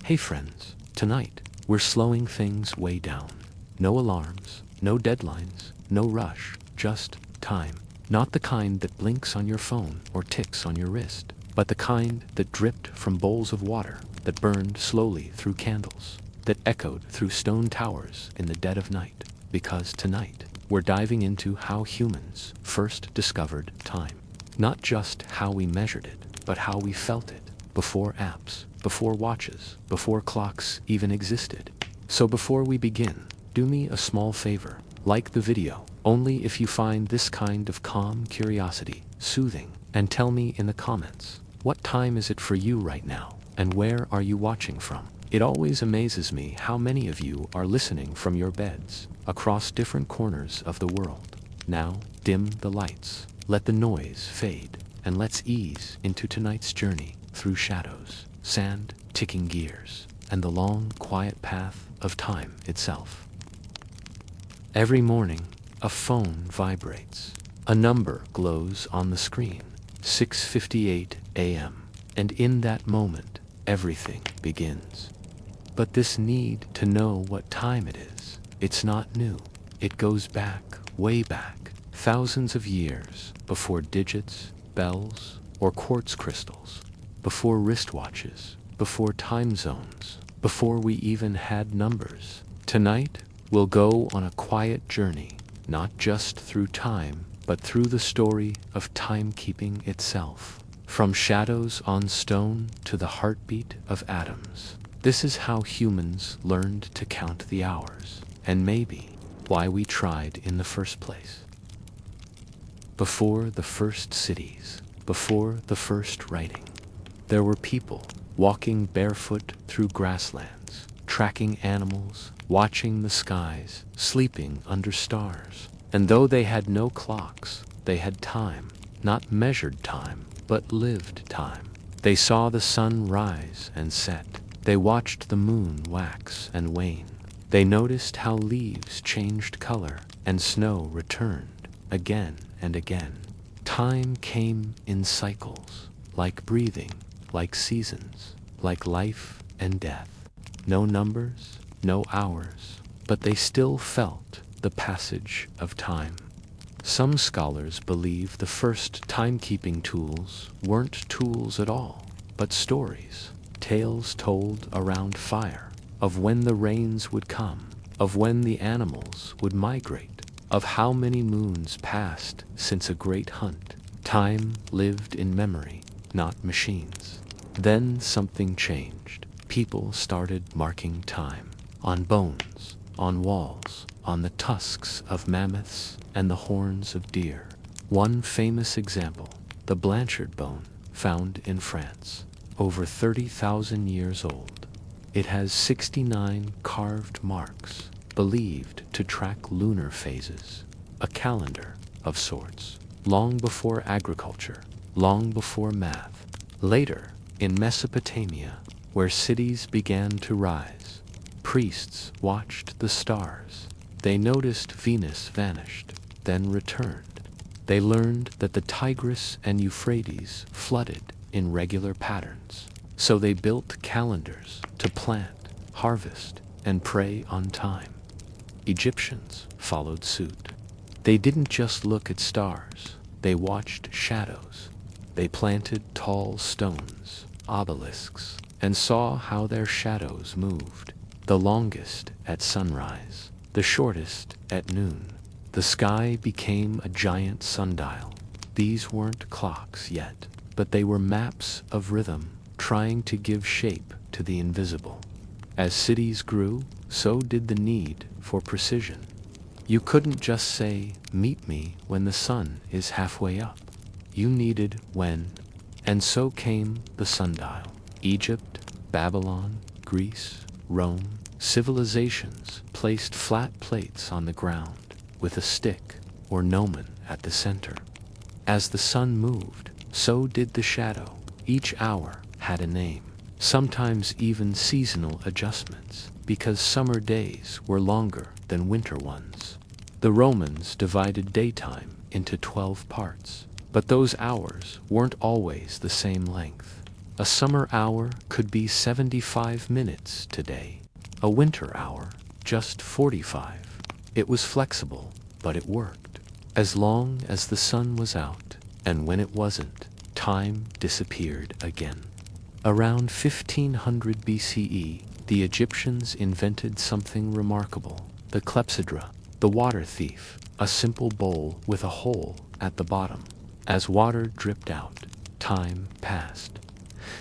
Hey friends, tonight, we're slowing things way down. No alarms, no deadlines, no rush, just time. Not the kind that blinks on your phone or ticks on your wrist, but the kind that dripped from bowls of water, that burned slowly through candles, that echoed through stone towers in the dead of night. Because tonight, we're diving into how humans first discovered time. Not just how we measured it, but how we felt it, before apps, before watches, before clocks even existed. So before we begin, do me a small favor, like the video, only if you find this kind of calm curiosity soothing, and tell me in the comments, what time is it for you right now, and where are you watching from? It always amazes me how many of you are listening from your beds, across different corners of the world. Now, dim the lights, let the noise fade, and let's ease into tonight's journey through shadows, sand, ticking gears, and the long, quiet path of time itself. Every morning, a phone vibrates. A number glows on the screen, 6:58 a.m., and in that moment, everything begins. But this need to know what time it is, it's not new. It goes back, way back, thousands of years before digits, bells, or quartz crystals, before wristwatches, before time zones, before we even had numbers. Tonight, we'll go on a quiet journey, not just through time, but through the story of timekeeping itself. From shadows on stone to the heartbeat of atoms. This is how humans learned to count the hours, and maybe why we tried in the first place. Before the first cities, before the first writing, there were people walking barefoot through grasslands, tracking animals, watching the skies, sleeping under stars. And though they had no clocks, they had time, not measured time, but lived time. They saw the sun rise and set. They watched the moon wax and wane. They noticed how leaves changed color and snow returned again and again. Time came in cycles, like breathing, like seasons, like life and death. No numbers, no hours, but they still felt the passage of time. Some scholars believe the first timekeeping tools weren't tools at all, but stories, tales told around fire, of when the rains would come, of when the animals would migrate, of how many moons passed since a great hunt. Time lived in memory, not machines. Then something changed. People started marking time, on bones, on walls, on the tusks of mammoths and the horns of deer. One famous example, the Blanchard bone, found in France, over 30,000 years old. It has 69 carved marks, believed to track lunar phases, a calendar of sorts, long before agriculture, long before math. Later, in Mesopotamia, where cities began to rise, priests watched the stars. They noticed Venus vanished, then returned. They learned that the Tigris and Euphrates flooded in regular patterns. So they built calendars to plant, harvest, and pray on time. Egyptians followed suit. They didn't just look at stars, they watched shadows. They planted tall stones, obelisks, and saw how their shadows moved. The longest at sunrise, the shortest at noon. The sky became a giant sundial. These weren't clocks yet, but they were maps of rhythm, trying to give shape to the invisible. As cities grew, so did the need for precision. You couldn't just say, "Meet me when the sun is halfway up." You needed when, and so came the sundial. Egypt, Babylon, Greece, Rome, civilizations placed flat plates on the ground with a stick or gnomon at the center. As the sun moved, so did the shadow. Each hour had a name, sometimes even seasonal adjustments, because summer days were longer than winter ones. The Romans divided daytime into 12 parts, but those hours weren't always the same length. A summer hour could be 75 minutes today. A winter hour, just 45. It was flexible, but it worked. As long as the sun was out, and when it wasn't, time disappeared again. Around 1500 BCE, the Egyptians invented something remarkable: the clepsydra, the water thief, a simple bowl with a hole at the bottom. As water dripped out, time passed.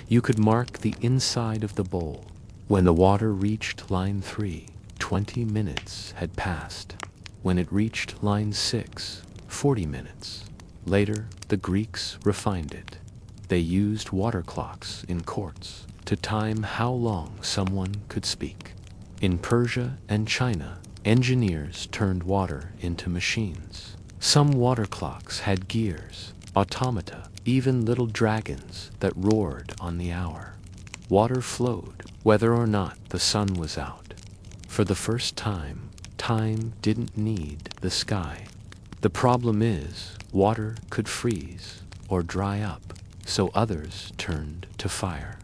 You could mark the inside of the bowl. When the water reached line 3, 20 minutes had passed. When it reached line 6, 40 minutes. Later, the Greeks refined it. They used water clocks in courts to time how long someone could speak. In Persia and China, engineers turned water into machines. Some water clocks had gears, automata, even little dragons that roared on the hour. Water flowed whether or not the sun was out. For the first time, time didn't need the sky. The problem is, water could freeze or dry up, so others turned to fire.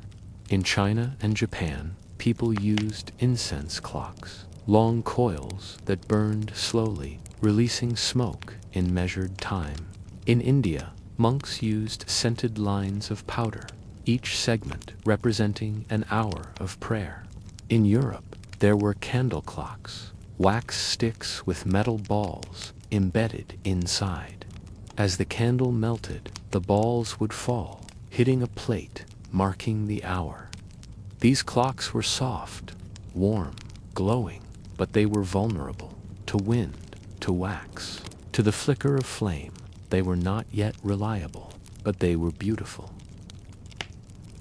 In China and Japan, people used incense clocks, long coils that burned slowly, releasing smoke in measured time. In India, monks used scented lines of powder, each segment representing an hour of prayer. In Europe, there were candle clocks, wax sticks with metal balls embedded inside. As the candle melted, the balls would fall, hitting a plate, marking the hour. These clocks were soft, warm, glowing, but they were vulnerable to wind, to wax, to the flicker of flame. They were not yet reliable, but they were beautiful.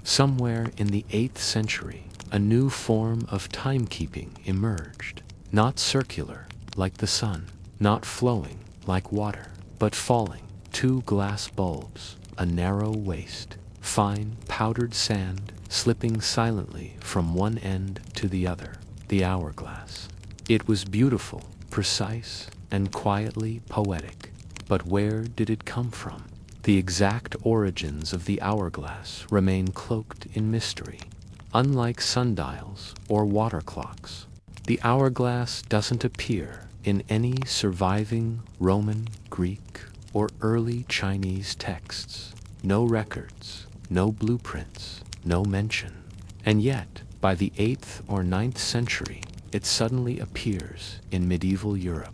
Somewhere in the 8th century, a new form of timekeeping emerged, not circular like the sun, not flowing like water, but falling. 2 glass bulbs, a narrow waist, fine powdered sand slipping silently from one end to the other, the hourglass. It was beautiful, precise, and quietly poetic. But where did it come from? The exact origins of the hourglass remain cloaked in mystery. Unlike sundials or water clocks, the hourglass doesn't appear in any surviving Roman, Greek, or early Chinese texts. No records, no blueprints, no mention. And yet, by the 8th or 9th century, it suddenly appears in medieval Europe.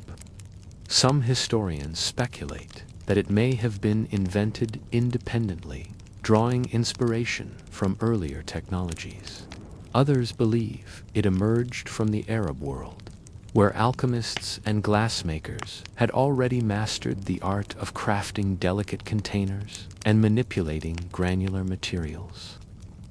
Some historians speculate that it may have been invented independently, drawing inspiration from earlier technologies. Others believe it emerged from the Arab world, where alchemists and glassmakers had already mastered the art of crafting delicate containers and manipulating granular materials.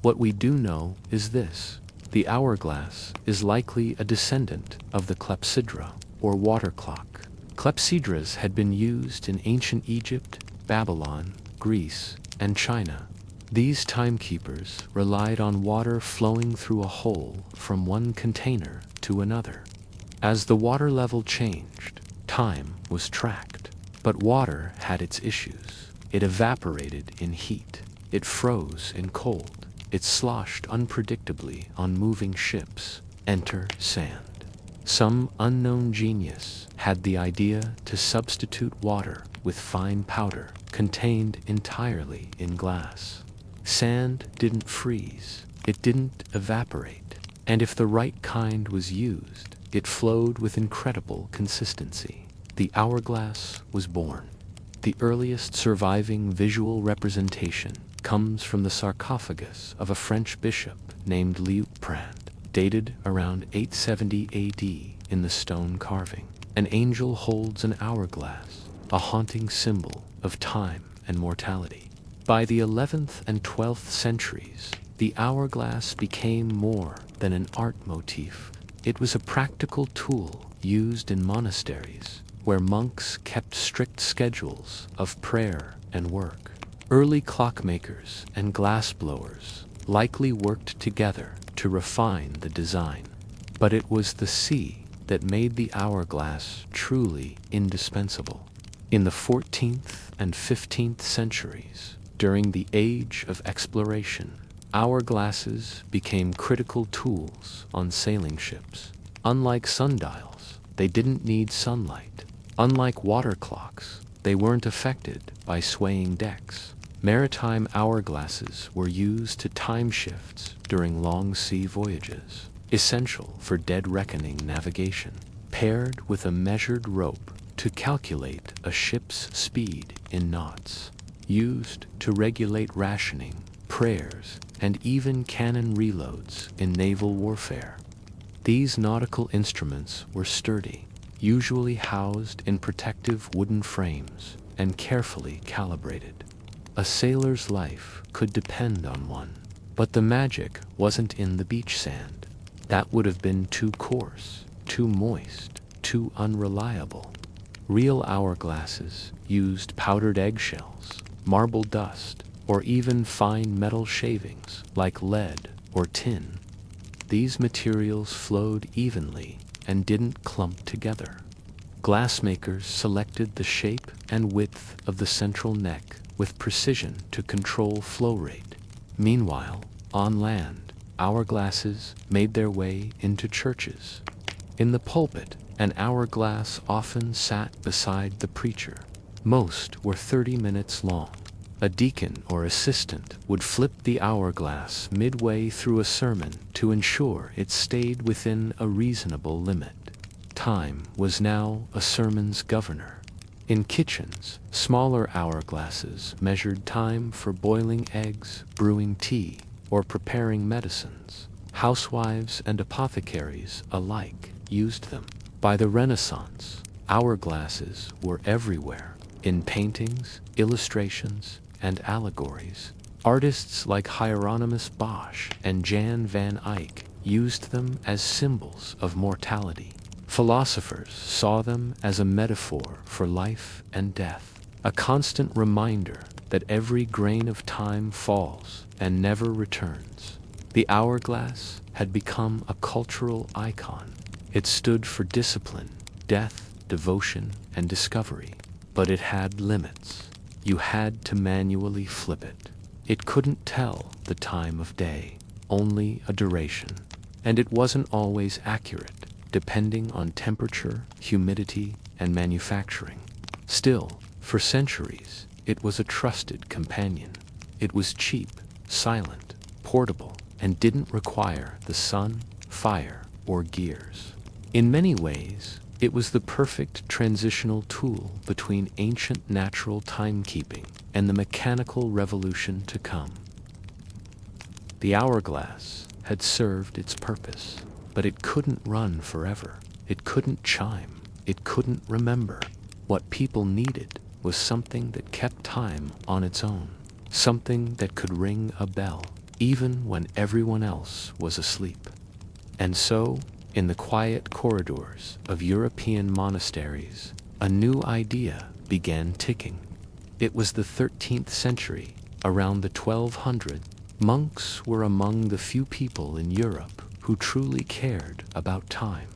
What we do know is this: the hourglass is likely a descendant of the clepsydra, or water clock. Clepsydras had been used in ancient Egypt, Babylon, Greece, and China. These timekeepers relied on water flowing through a hole from one container to another. As the water level changed, time was tracked. But water had its issues. It evaporated in heat. It froze in cold. It sloshed unpredictably on moving ships. Enter sand. Some unknown genius had the idea to substitute water with fine powder contained entirely in glass. Sand didn't freeze, it didn't evaporate, and if the right kind was used, it flowed with incredible consistency. The hourglass was born. The earliest surviving visual representation comes from the sarcophagus of a French bishop named Liutprand, dated around 870 AD in the stone carving. An angel holds an hourglass, a haunting symbol of time and mortality. By the 11th and 12th centuries, the hourglass became more than an art motif. It was a practical tool used in monasteries, where monks kept strict schedules of prayer and work. Early clockmakers and glassblowers likely worked together to refine the design, but it was the sea that made the hourglass truly indispensable. In the 14th and 15th centuries, during the Age of Exploration, Hourglasses became critical tools on sailing ships. Unlike sundials, they didn't need sunlight. Unlike water clocks, they weren't affected by swaying decks. Maritime hourglasses were used to time shifts during long sea voyages, essential for dead reckoning navigation, paired with a measured rope to calculate a ship's speed in knots, used to regulate rationing, prayers, and even cannon reloads in naval warfare. These nautical instruments were sturdy, usually housed in protective wooden frames and carefully calibrated. A sailor's life could depend on one, but the magic wasn't in the beach sand. That would have been too coarse, too moist, too unreliable. Real hourglasses used powdered eggshells, marble dust, or even fine metal shavings like lead or tin. These materials flowed evenly and didn't clump together. Glassmakers selected the shape and width of the central neck with precision to control flow rate. Meanwhile, on land, hourglasses made their way into churches. In the pulpit, an hourglass often sat beside the preacher. Most were 30 minutes long. A deacon or assistant would flip the hourglass midway through a sermon to ensure it stayed within a reasonable limit. Time was now a sermon's governor. In kitchens, smaller hourglasses measured time for boiling eggs, brewing tea, or preparing medicines. Housewives and apothecaries alike used them. By the Renaissance, hourglasses were everywhere, in paintings, illustrations, and allegories. Artists like Hieronymus Bosch and Jan van Eyck used them as symbols of mortality. Philosophers saw them as a metaphor for life and death, a constant reminder that every grain of time falls and never returns. The hourglass had become a cultural icon. It stood for discipline, death, devotion, and discovery. But it had limits. You had to manually flip it. It couldn't tell the time of day, only a duration. And it wasn't always accurate, depending on temperature, humidity, and manufacturing. Still, for centuries, it was a trusted companion. It was cheap, silent, portable, and didn't require the sun, fire, or gears. In many ways, it was the perfect transitional tool between ancient natural timekeeping and the mechanical revolution to come. The hourglass had served its purpose, but it couldn't run forever. It couldn't chime. It couldn't remember. What people needed was something that kept time on its own, something that could ring a bell, even when everyone else was asleep. And so, in the quiet corridors of European monasteries, a new idea began ticking. It was the 13th century, around the 1200s. Monks were among the few people in Europe who truly cared about time.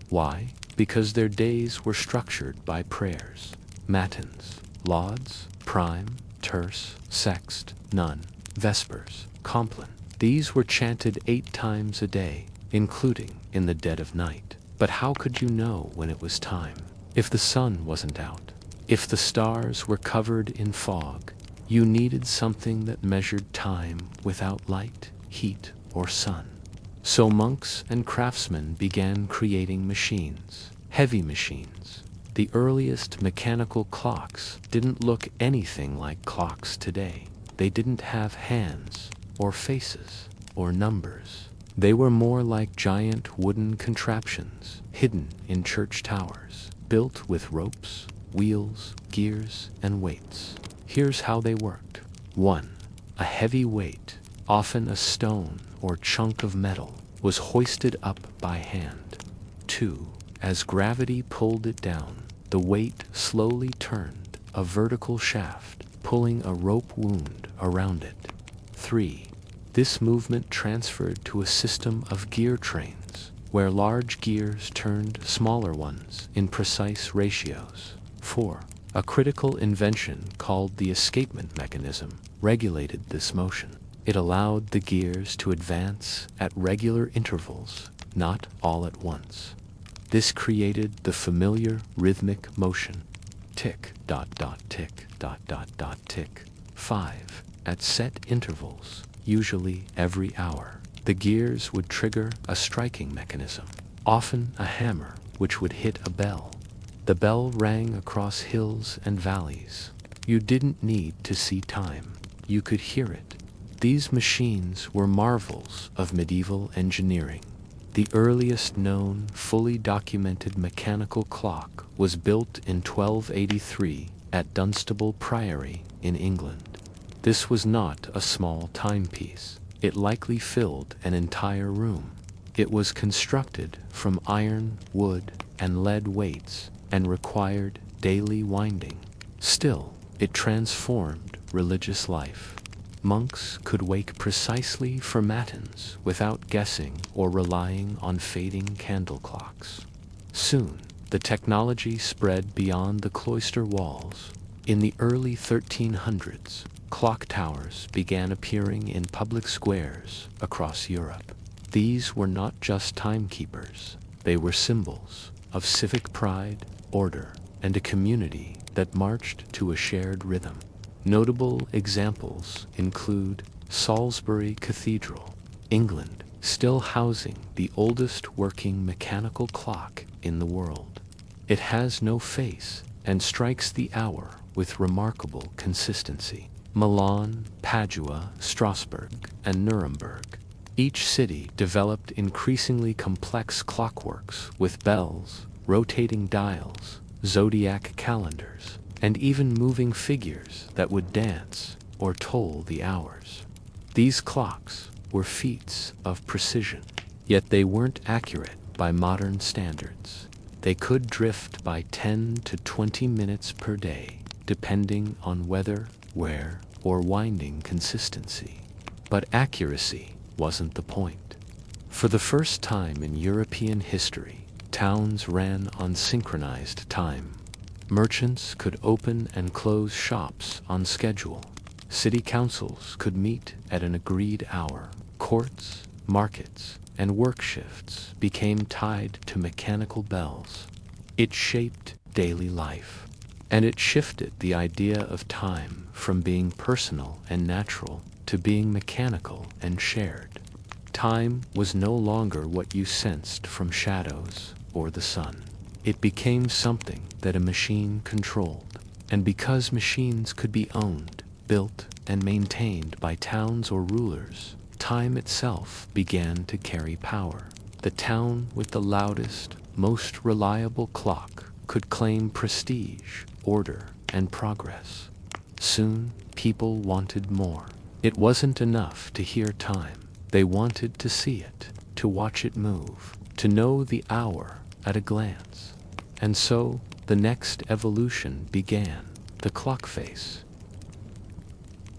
Why? Because their days were structured by prayers, matins, lauds, prime, terce, sext, none, vespers, compline. These were chanted 8 times a day, including in the dead of night. But how could you know when it was time? If the sun wasn't out, if the stars were covered in fog, you needed something that measured time without light, heat, or sun. So monks and craftsmen began creating machines, heavy machines. The earliest mechanical clocks didn't look anything like clocks today. They didn't have hands, or faces, or numbers. They were more like giant wooden contraptions hidden in church towers, built with ropes, wheels, gears, and weights. Here's how they worked. 1. A heavy weight, often a stone or chunk of metal, was hoisted up by hand. 2. As gravity pulled it down, the weight slowly turned a vertical shaft, pulling a rope wound around it. 3. This movement transferred to a system of gear trains, where large gears turned smaller ones in precise ratios. 4. A critical invention called the escapement mechanism regulated this motion. It allowed the gears to advance at regular intervals, not all at once. This created the familiar rhythmic motion, tick, dot, dot, tick, dot, dot, dot, tick, 5, at set intervals, usually every hour. The gears would trigger a striking mechanism, often a hammer, which would hit a bell. The bell rang across hills and valleys. You didn't need to see time. You could hear it. These machines were marvels of medieval engineering. The earliest known, fully documented mechanical clock was built in 1283 at Dunstable Priory in England. This was not a small timepiece. It likely filled an entire room. It was constructed from iron, wood, and lead weights and required daily winding. Still, it transformed religious life. Monks could wake precisely for matins without guessing or relying on fading candle clocks. Soon, the technology spread beyond the cloister walls. In the early 1300s, clock towers began appearing in public squares across Europe. These were not just timekeepers. They were symbols of civic pride, order, and a community that marched to a shared rhythm. Notable examples include Salisbury Cathedral, England, still housing the oldest working mechanical clock in the world. It has no face and strikes the hour with remarkable consistency. Milan, Padua, Strasbourg, and Nuremberg. Each city developed increasingly complex clockworks with bells, rotating dials, zodiac calendars, and even moving figures that would dance or toll the hours. These clocks were feats of precision, yet they weren't accurate by modern standards. They could drift by 10 to 20 minutes per day, depending on weather, wear, or winding consistency. But accuracy wasn't the point. For the first time in European history, towns ran on synchronized time. Merchants could open and close shops on schedule. City councils could meet at an agreed hour. Courts, markets, and work shifts became tied to mechanical bells. It shaped daily life, and it shifted the idea of time from being personal and natural to being mechanical and shared. Time was no longer what you sensed from shadows or the sun. It became something that a machine controlled. And because machines could be owned, built, and maintained by towns or rulers, time itself began to carry power. The town with the loudest, most reliable clock could claim prestige, order, and progress. Soon, people wanted more. It wasn't enough to hear time. They wanted to see it, to watch it move, to know the hour at a glance. And so, the next evolution began, the clock face.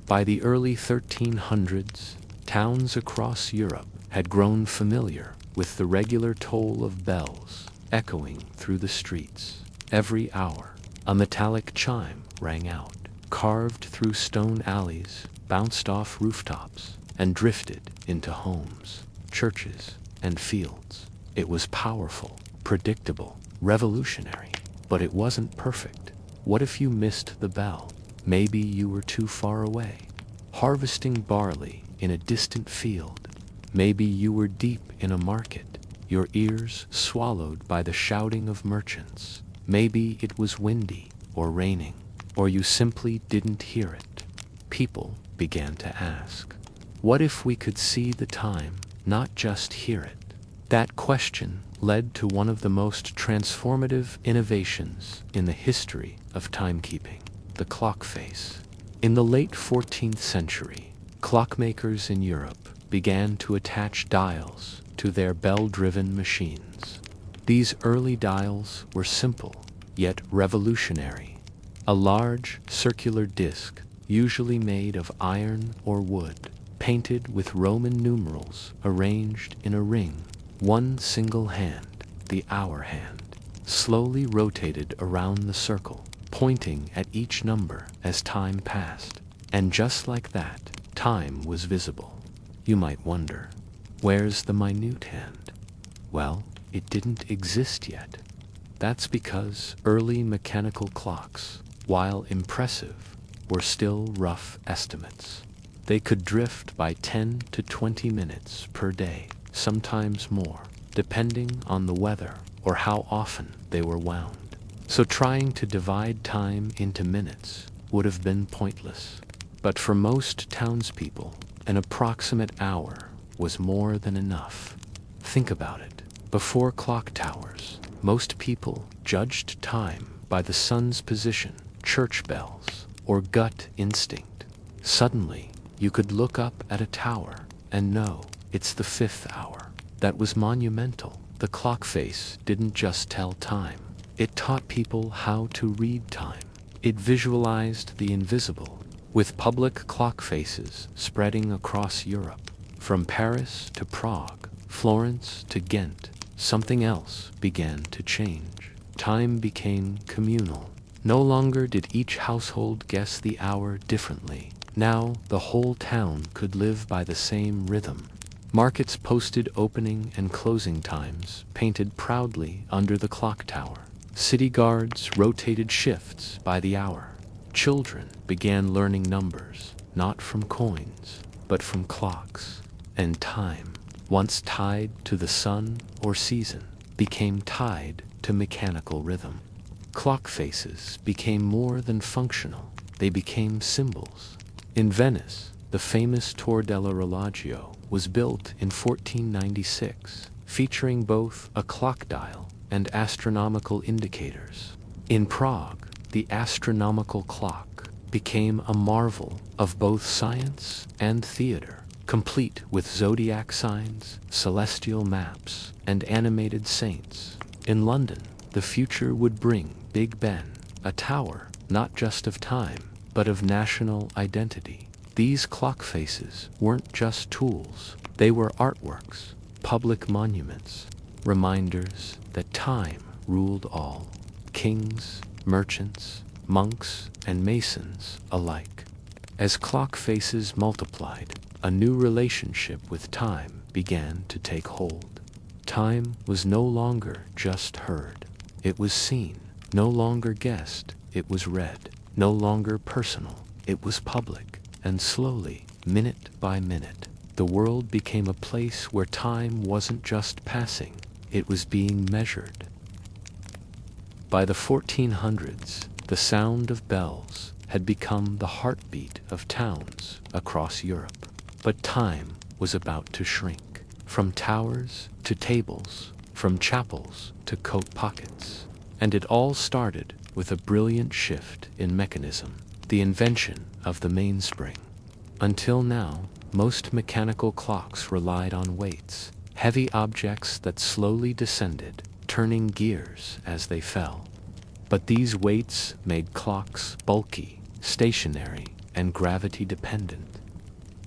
By the early 1300s, towns across Europe had grown familiar with the regular toll of bells echoing through the streets. Every hour, a metallic chime rang out, carved through stone alleys, bounced off rooftops, and drifted into homes, churches, and fields. It was powerful, predictable, revolutionary, but it wasn't perfect. What if you missed the bell? Maybe you were too far away, harvesting barley in a distant field. Maybe you were deep in a market, your ears swallowed by the shouting of merchants. Maybe it was windy or raining, or you simply didn't hear it. People began to ask, what if we could see the time, not just hear it? That question led to one of the most transformative innovations in the history of timekeeping, the clock face. In the late 14th century, clockmakers in Europe began to attach dials to their bell-driven machines. These early dials were simple, yet revolutionary. A large, circular disc, usually made of iron or wood, painted with Roman numerals arranged in a ring. One single hand, the hour hand, slowly rotated around the circle, pointing at each number as time passed. And just like that, time was visible. You might wonder, where's the minute hand? Well, it didn't exist yet. That's because early mechanical clocks, while impressive, were still rough estimates. They could drift by 10 to 20 minutes per day, sometimes more, depending on the weather or how often they were wound. So trying to divide time into minutes would have been pointless. But for most townspeople, an approximate hour was more than enough. Think about it. Before clock towers, most people judged time by the sun's position, church bells, or gut instinct. Suddenly, you could look up at a tower and know it's the 5th hour. That was monumental. The clock face didn't just tell time. It taught people how to read time. It visualized the invisible, with public clock faces spreading across Europe. From Paris to Prague, Florence to Ghent, something else began to change. Time became communal. No longer did each household guess the hour differently. Now the whole town could live by the same rhythm. Markets posted opening and closing times, painted proudly under the clock tower. City guards rotated shifts by the hour. Children began learning numbers, not from coins, but from clocks. And time, once tied to the sun or season, became tied to mechanical rhythm. Clock faces became more than functional. They became symbols. In Venice, the famous Torre dell'Orologio was built in 1496, featuring both a clock dial and astronomical indicators. In Prague, the astronomical clock became a marvel of both science and theater, complete with zodiac signs, celestial maps, and animated saints. In London, the future would bring Big Ben, a tower not just of time, but of national identity. These clock faces weren't just tools. They were artworks, public monuments, reminders that time ruled all, kings, merchants, monks, and masons alike. As clock faces multiplied, a new relationship with time began to take hold. Time was no longer just heard. It was seen. No longer guessed. It was read. No longer personal. It was public. And slowly, minute by minute, the world became a place where time wasn't just passing. It was being measured. By the 1400s, the sound of bells had become the heartbeat of towns across Europe. But time was about to shrink. From towers to tables, from chapels to coat pockets. And it all started with a brilliant shift in mechanism, the invention of the mainspring. Until now, most mechanical clocks relied on weights, heavy objects that slowly descended, turning gears as they fell. But these weights made clocks bulky, stationary, and gravity-dependent.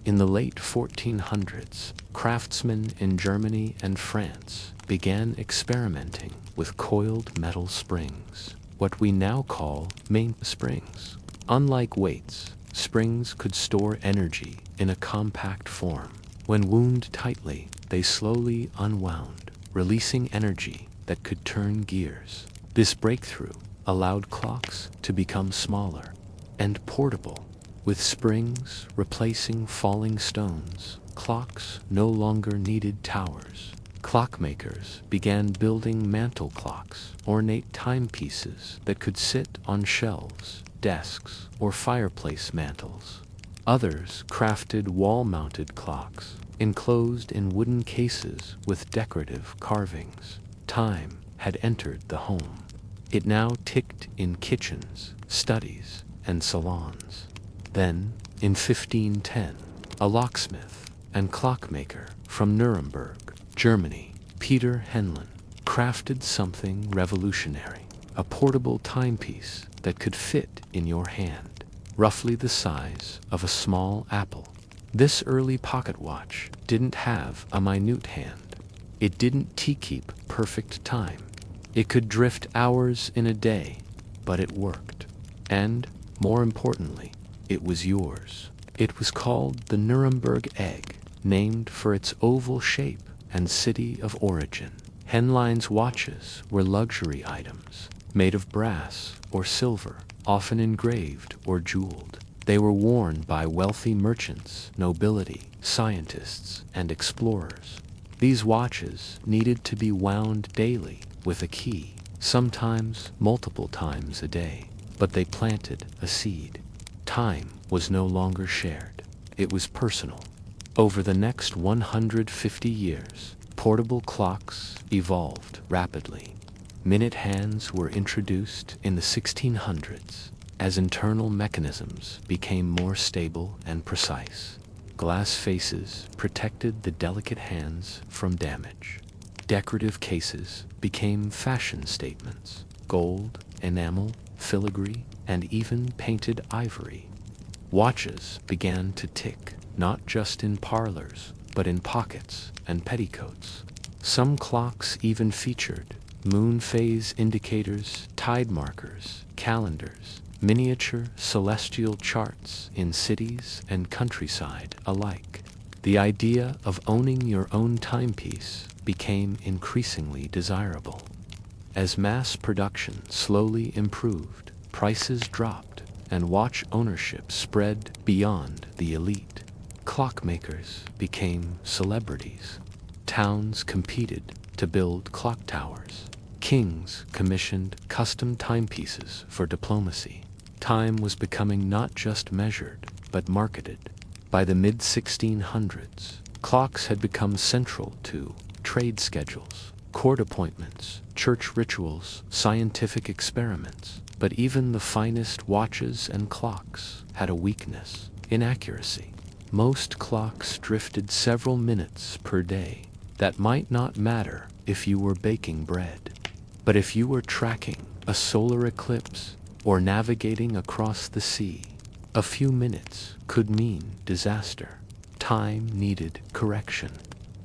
In the late 1400s, craftsmen in Germany and France began experimenting with coiled metal springs, what we now call mainsprings. Unlike weights, springs could store energy in a compact form. When wound tightly, they slowly unwound, releasing energy that could turn gears. This breakthrough allowed clocks to become smaller and portable. With springs replacing falling stones, clocks no longer needed towers. Clockmakers began building mantel clocks, ornate timepieces that could sit on shelves, desks, or fireplace mantels. Others crafted wall-mounted clocks, enclosed in wooden cases with decorative carvings. Time had entered the home. It now ticked in kitchens, studies, and salons. Then, in 1510, a locksmith and clockmaker from Nuremberg, Germany, Peter Henlein, crafted something revolutionary, a portable timepiece that could fit in your hand, roughly the size of a small apple. This early pocket watch didn't have a minute hand. It didn't keep perfect time. It could drift hours in a day, but it worked. And, more importantly, it was yours. It was called the Nuremberg egg, named for its oval shape and city of origin. Henlein's watches were luxury items, made of brass or silver, often engraved or jeweled. They were worn by wealthy merchants, nobility, scientists, and explorers. These watches needed to be wound daily with a key, sometimes multiple times a day, but they planted a seed. Time was no longer shared. It was personal. Over the next 150 years, portable clocks evolved rapidly. Minute hands were introduced in the 1600s as internal mechanisms became more stable and precise. Glass faces protected the delicate hands from damage. Decorative cases became fashion statements. Gold, enamel, filigree, and even painted ivory. Watches began to tick, not just in parlors, but in pockets and petticoats. Some clocks even featured moon phase indicators, tide markers, calendars, miniature celestial charts in cities and countryside alike. The idea of owning your own timepiece became increasingly desirable. As mass production slowly improved, prices dropped, and watch ownership spread beyond the elite. Clockmakers became celebrities. Towns competed to build clock towers. Kings commissioned custom timepieces for diplomacy. Time was becoming not just measured, but marketed. By the mid-1600s, clocks had become central to trade schedules, court appointments, church rituals, scientific experiments. But even the finest watches and clocks had a weakness: inaccuracy. Most clocks drifted several minutes per day. That might not matter if you were baking bread. But if you were tracking a solar eclipse or navigating across the sea, a few minutes could mean disaster. Time needed correction.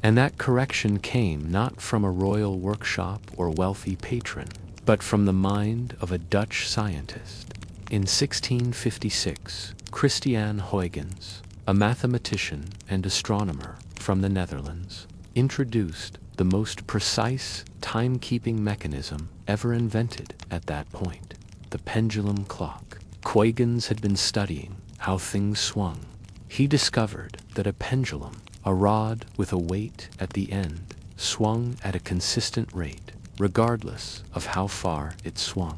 And that correction came not from a royal workshop or wealthy patron, but from the mind of a Dutch scientist. In 1656, Christian Huygens, a mathematician and astronomer from the Netherlands, introduced the most precise timekeeping mechanism ever invented at that point: the pendulum clock. Huygens had been studying how things swung. He discovered that a pendulum, a rod with a weight at the end, swung at a consistent rate, regardless of how far it swung.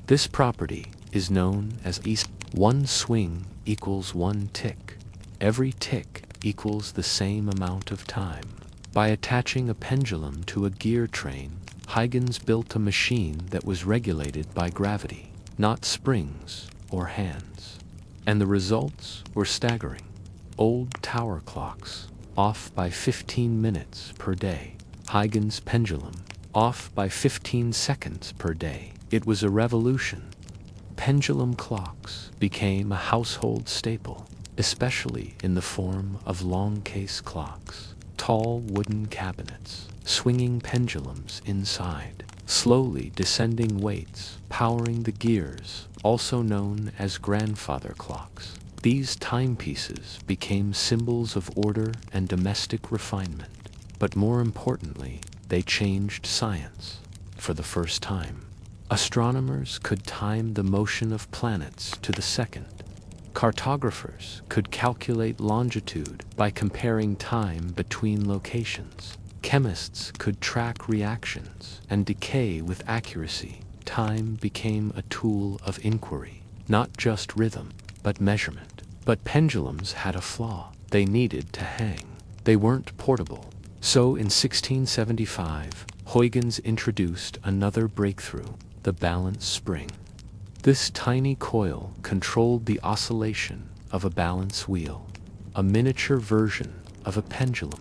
This property is known as east. One swing equals one tick. Every tick equals the same amount of time. By attaching a pendulum to a gear train, Huygens built a machine that was regulated by gravity, not springs or hands. And the results were staggering. Old tower clocks, off by 15 minutes per day. Huygens' pendulum, off by 15 seconds per day. It was a revolution. Pendulum clocks became a household staple, especially in the form of long case clocks. Tall wooden cabinets, swinging pendulums inside, slowly descending weights, powering the gears, also known as grandfather clocks. These timepieces became symbols of order and domestic refinement. But more importantly, they changed science. For the first time, astronomers could time the motion of planets to the second. Cartographers could calculate longitude by comparing time between locations. Chemists could track reactions and decay with accuracy. Time became a tool of inquiry, not just rhythm, but measurement. But pendulums had a flaw. They needed to hang. They weren't portable. So in 1675, Huygens introduced another breakthrough: the balance spring. This tiny coil controlled the oscillation of a balance wheel, a miniature version of a pendulum.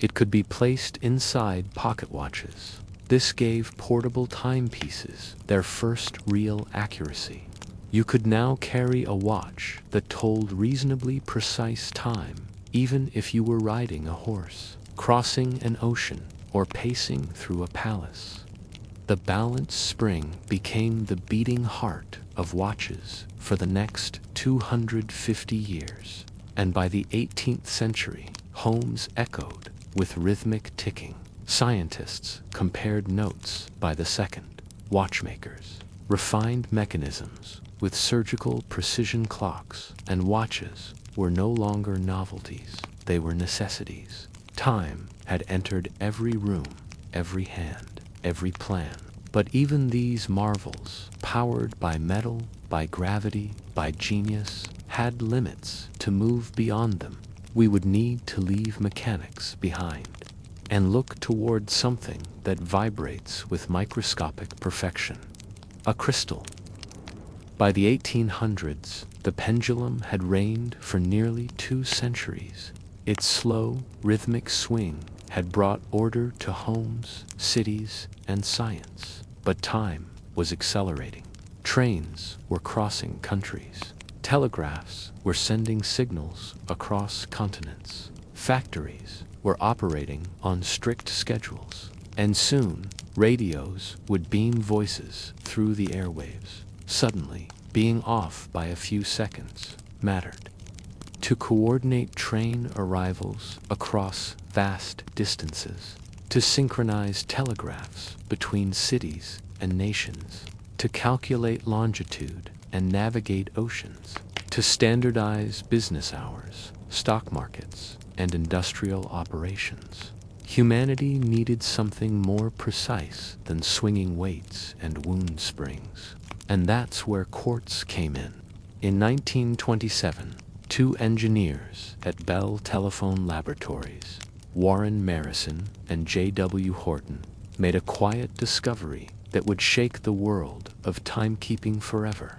It could be placed inside pocket watches. This gave portable timepieces their first real accuracy. You could now carry a watch that told reasonably precise time, even if you were riding a horse, crossing an ocean, or pacing through a palace. The balance spring became the beating heart of watches for the next 250 years. and by the 18th century, homes echoed with rhythmic ticking. Scientists compared notes by the second. Watchmakers refined mechanisms with surgical precision. Clocks and watches were no longer novelties, they were necessities. Time had entered every room, every hand, every plan. But even these marvels, powered by metal, by gravity, by genius, had limits. To move beyond them, we would need to leave mechanics behind and look toward something that vibrates with microscopic perfection. A crystal. By the 1800s, the pendulum had reigned for nearly 2 centuries. Its slow, rhythmic swing had brought order to homes, cities, and science. But time was accelerating. Trains were crossing countries. Telegraphs were sending signals across continents. Factories were operating on strict schedules. And soon, radios would beam voices through the airwaves. Suddenly, being off by a few seconds mattered. To coordinate train arrivals across vast distances, to synchronize telegraphs between cities and nations, to calculate longitude and navigate oceans, to standardize business hours, stock markets, and industrial operations. Humanity needed something more precise than swinging weights and wound springs. And that's where quartz came in. In 1927, 2 engineers at Bell Telephone Laboratories, Warren Marrison and J.W. Horton, made a quiet discovery that would shake the world of timekeeping forever.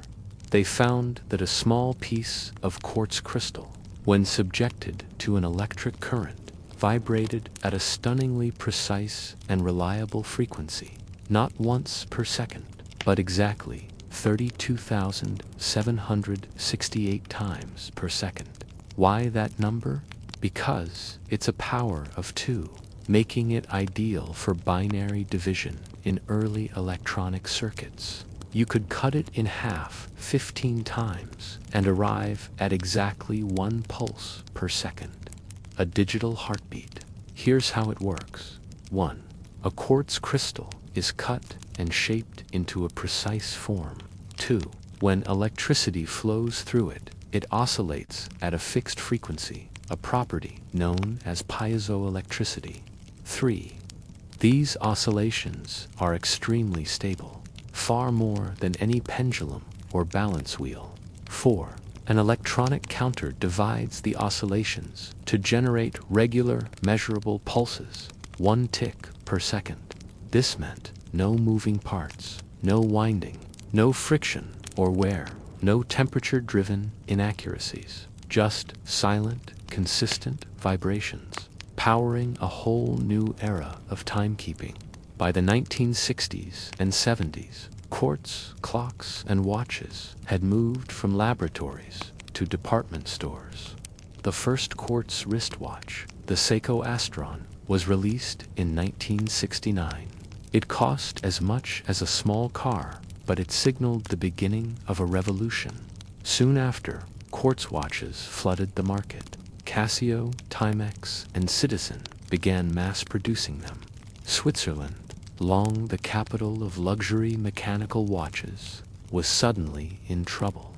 They found that a small piece of quartz crystal, when subjected to an electric current, vibrated at a stunningly precise and reliable frequency, not once per second, but exactly 32,768 times per second. Why that number? Because it's a power of 2, making it ideal for binary division in early electronic circuits. You could cut it in half 15 times and arrive at exactly 1 pulse per second. A digital heartbeat. Here's how it works. 1. A quartz crystal is cut and shaped into a precise form. 2. When electricity flows through it, it oscillates at a fixed frequency, a property known as piezoelectricity. 3. These oscillations are extremely stable, far more than any pendulum or balance wheel. 4. An electronic counter divides the oscillations to generate regular, measurable pulses, 1 tick per second. This meant no moving parts, no winding, no friction or wear, no temperature-driven inaccuracies, just silent, consistent vibrations, powering a whole new era of timekeeping. By the 1960s and 70s, quartz clocks and watches had moved from laboratories to department stores. The first quartz wristwatch, the Seiko Astron, was released in 1969. It cost as much as a small car, but it signaled the beginning of a revolution. Soon after, quartz watches flooded the market. Casio, Timex, and Citizen began mass-producing them. Switzerland, long the capital of luxury mechanical watches, was suddenly in trouble.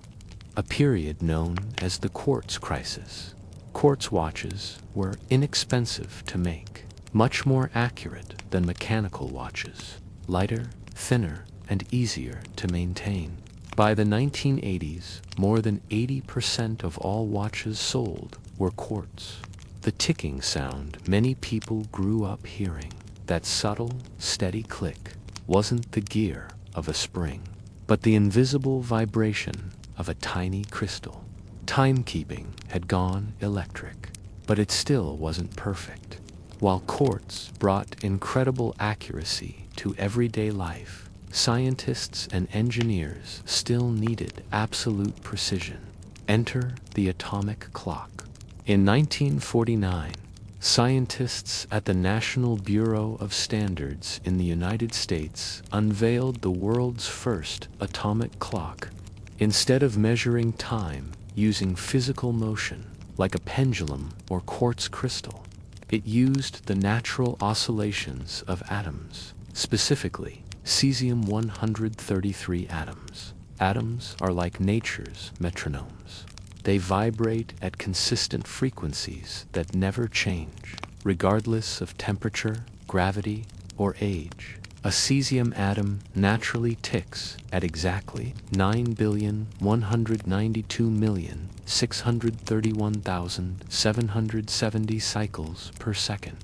A period known as the quartz crisis. Quartz watches were inexpensive to make, much more accurate than mechanical watches, lighter, thinner, and easier to maintain. By the 1980s, more than 80% of all watches sold were quartz. The ticking sound many people grew up hearing, that subtle, steady click, wasn't the gear of a spring, but the invisible vibration of a tiny crystal. Timekeeping had gone electric, but it still wasn't perfect. While quartz brought incredible accuracy to everyday life, scientists and engineers still needed absolute precision. Enter the atomic clock. In 1949, scientists at the National Bureau of Standards in the United States unveiled the world's first atomic clock. Instead of measuring time using physical motion, like a pendulum or quartz crystal. It used the natural oscillations of atoms, specifically cesium-133 atoms. Atoms are like nature's metronomes. They vibrate at consistent frequencies that never change, regardless of temperature, gravity, or age. A cesium atom naturally ticks at exactly 9,192,631,770 cycles per second.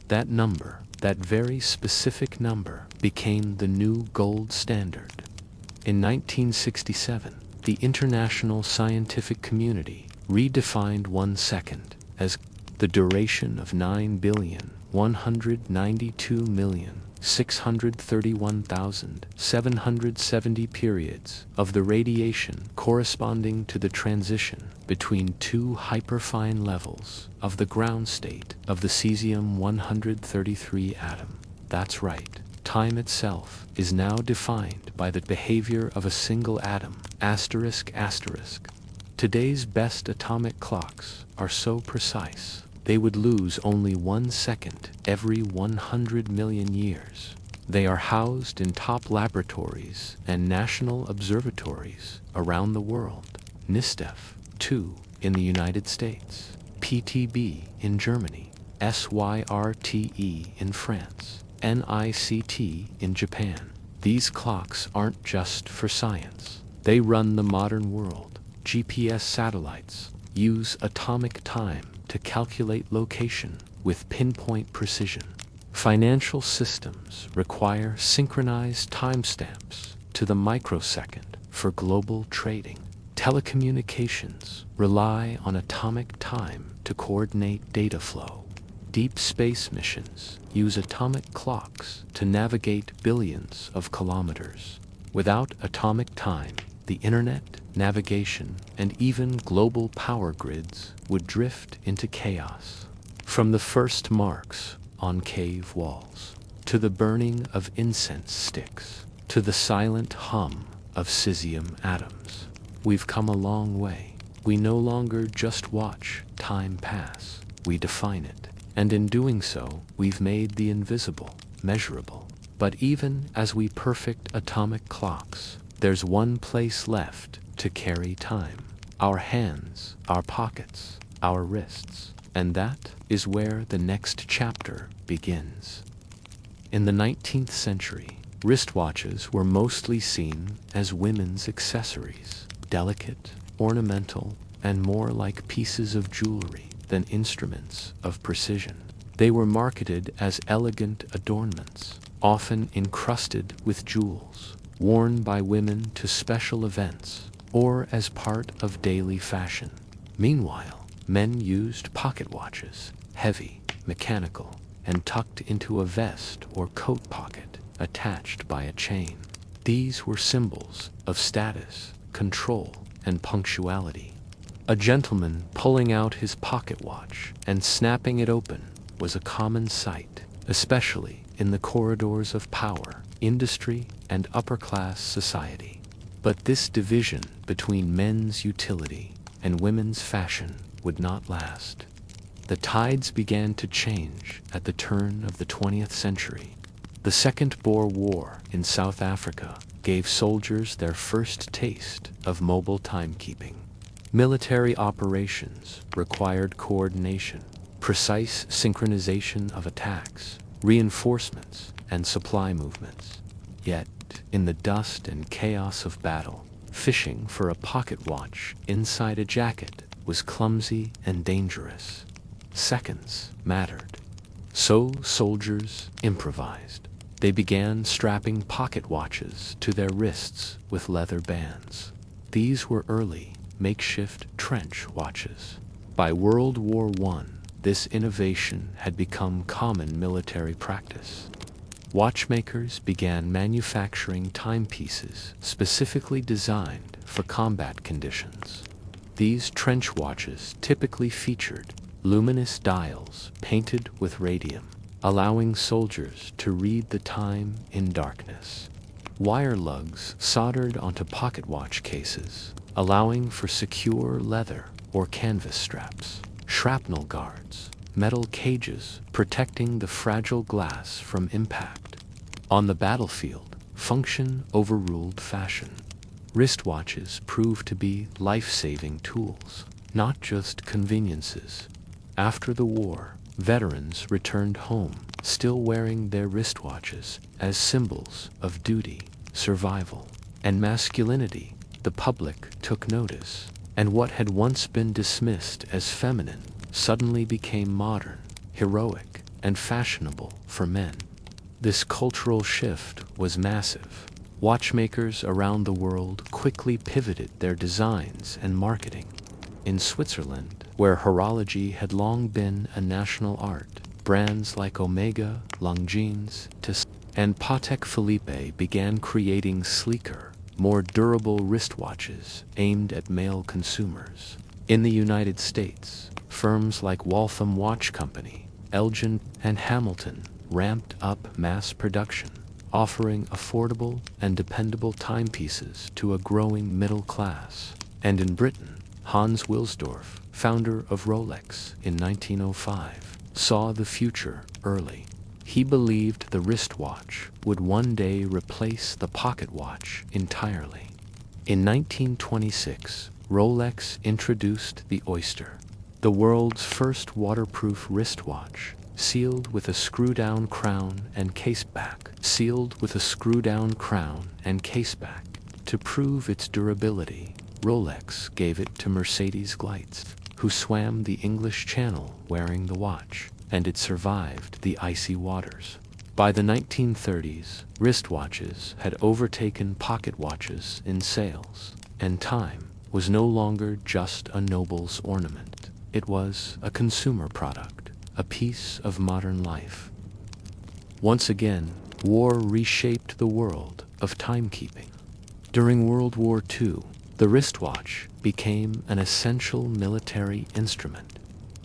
That number, that very specific number, became the new gold standard. In 1967, the international scientific community redefined 1 second as the duration of 9,192,631,770 periods of the radiation corresponding to the transition between two hyperfine levels of the ground state of the cesium-133 atom. That's right. Time itself is now defined by the behavior of a single atom, asterisk asterisk. Today's best atomic clocks are so precise, they would lose only 1 second every 100 million years. They are housed in top laboratories and national observatories around the world. NISTEF 2 in the United States, PTB in Germany, SYRTE in France, NICT in Japan. These clocks aren't just for science. They run the modern world. GPS satellites use atomic time to calculate location with pinpoint precision. Financial systems require synchronized timestamps to the microsecond for global trading. Telecommunications rely on atomic time to coordinate data flow. Deep space missions use atomic clocks to navigate billions of kilometers. Without atomic time, the internet, navigation, and even global power grids would drift into chaos. From the first marks on cave walls, to the burning of incense sticks, to the silent hum of cesium atoms, we've come a long way. We no longer just watch time pass, we define it. And in doing so, we've made the invisible measurable. But even as we perfect atomic clocks, there's one place left to carry time: our hands, our pockets, our wrists. And that is where the next chapter begins. In the 19th century, wristwatches were mostly seen as women's accessories, delicate, ornamental, and more like pieces of jewelry than instruments of precision. They were marketed as elegant adornments, often encrusted with jewels, worn by women to special events or as part of daily fashion. Meanwhile, men used pocket watches, heavy, mechanical, and tucked into a vest or coat pocket, attached by a chain. These were symbols of status, control, and punctuality. A gentleman pulling out his pocket watch and snapping it open was a common sight, especially in the corridors of power, industry, and upper-class society. But this division between men's utility and women's fashion would not last. The tides began to change at the turn of the 20th century. The Second Boer War in South Africa gave soldiers their first taste of mobile timekeeping. Military operations required coordination, precise synchronization of attacks, reinforcements, and supply movements. Yet, in the dust and chaos of battle, fishing for a pocket watch inside a jacket was clumsy and dangerous. Seconds mattered. So soldiers improvised. They began strapping pocket watches to their wrists with leather bands. These were early, makeshift trench watches. By World War I, this innovation had become common military practice. Watchmakers began manufacturing timepieces specifically designed for combat conditions. These trench watches typically featured luminous dials painted with radium, allowing soldiers to read the time in darkness. Wire lugs soldered onto pocket watch cases, allowing for secure leather or canvas straps, shrapnel guards, metal cages protecting the fragile glass from impact. On the battlefield, function overruled fashion. Wristwatches proved to be life-saving tools, not just conveniences. After the war, veterans returned home, still wearing their wristwatches as symbols of duty, survival, and masculinity. The public took notice, and what had once been dismissed as feminine suddenly became modern, heroic, and fashionable for men. This cultural shift was massive. Watchmakers around the world quickly pivoted their designs and marketing. In Switzerland, where horology had long been a national art, brands like Omega, Longines, and Patek Philippe began creating sleeker, more durable wristwatches aimed at male consumers. In the United States, firms like Waltham Watch Company, Elgin, and Hamilton ramped up mass production, offering affordable and dependable timepieces to a growing middle class. And in Britain, Hans Wilsdorf, founder of Rolex in 1905, saw the future early. He believed the wristwatch would one day replace the pocket watch entirely. In 1926, Rolex introduced the Oyster, the world's first waterproof wristwatch, sealed with a screw-down crown and caseback. To prove its durability, Rolex gave it to Mercedes Gleitz, who swam the English Channel wearing the watch, and it survived the icy waters. By the 1930s, wristwatches had overtaken pocket watches in sales, and time was no longer just a noble's ornament. It was a consumer product, a piece of modern life. Once again, war reshaped the world of timekeeping. During World War II, the wristwatch became an essential military instrument,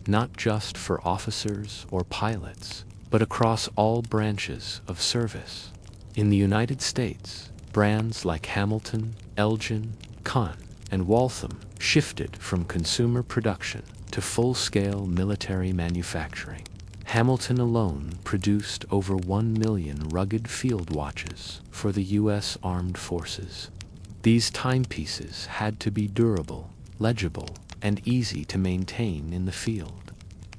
not just for officers or pilots, but across all branches of service. In the United States, brands like Hamilton, Elgin, Kahn, and Waltham shifted from consumer production to full-scale military manufacturing. Hamilton alone produced over 1 million rugged field watches for the U.S. Armed Forces. These timepieces had to be durable, legible, and easy to maintain in the field.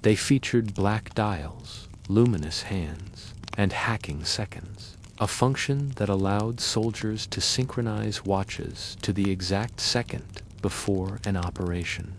They featured black dials, luminous hands, and hacking seconds, a function that allowed soldiers to synchronize watches to the exact second before an operation.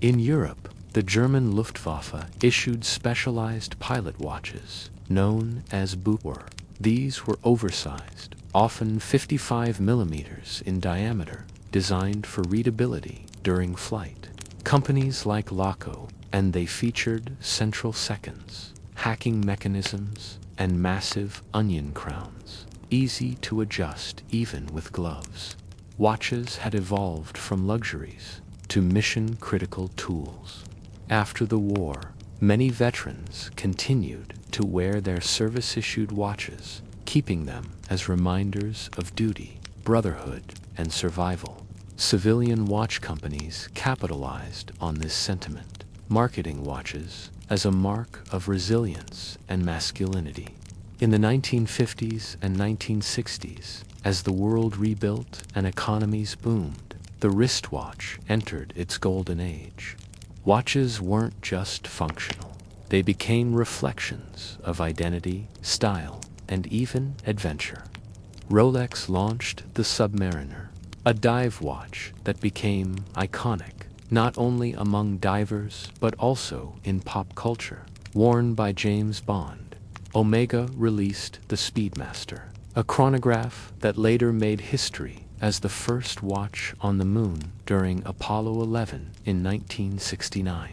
In Europe, the German Luftwaffe issued specialized pilot watches, known as Buchwar. These were oversized, often 55 millimeters in diameter, designed for readability during flight. Companies like Laco, and they featured central seconds, hacking mechanisms, and massive onion crowns, easy to adjust even with gloves. Watches had evolved from luxuries to mission-critical tools. After the war, many veterans continued to wear their service-issued watches, keeping them as reminders of duty, brotherhood, and survival. Civilian watch companies capitalized on this sentiment, marketing watches as a mark of resilience and masculinity. In the 1950s and 1960s, as the world rebuilt and economies boomed, the wristwatch entered its golden age. Watches weren't just functional. They became reflections of identity, style, and even adventure. Rolex launched the Submariner, a dive watch that became iconic, not only among divers but also in pop culture. Worn by James Bond, Omega released the Speedmaster, a chronograph that later made history as the first watch on the moon during Apollo 11 in 1969.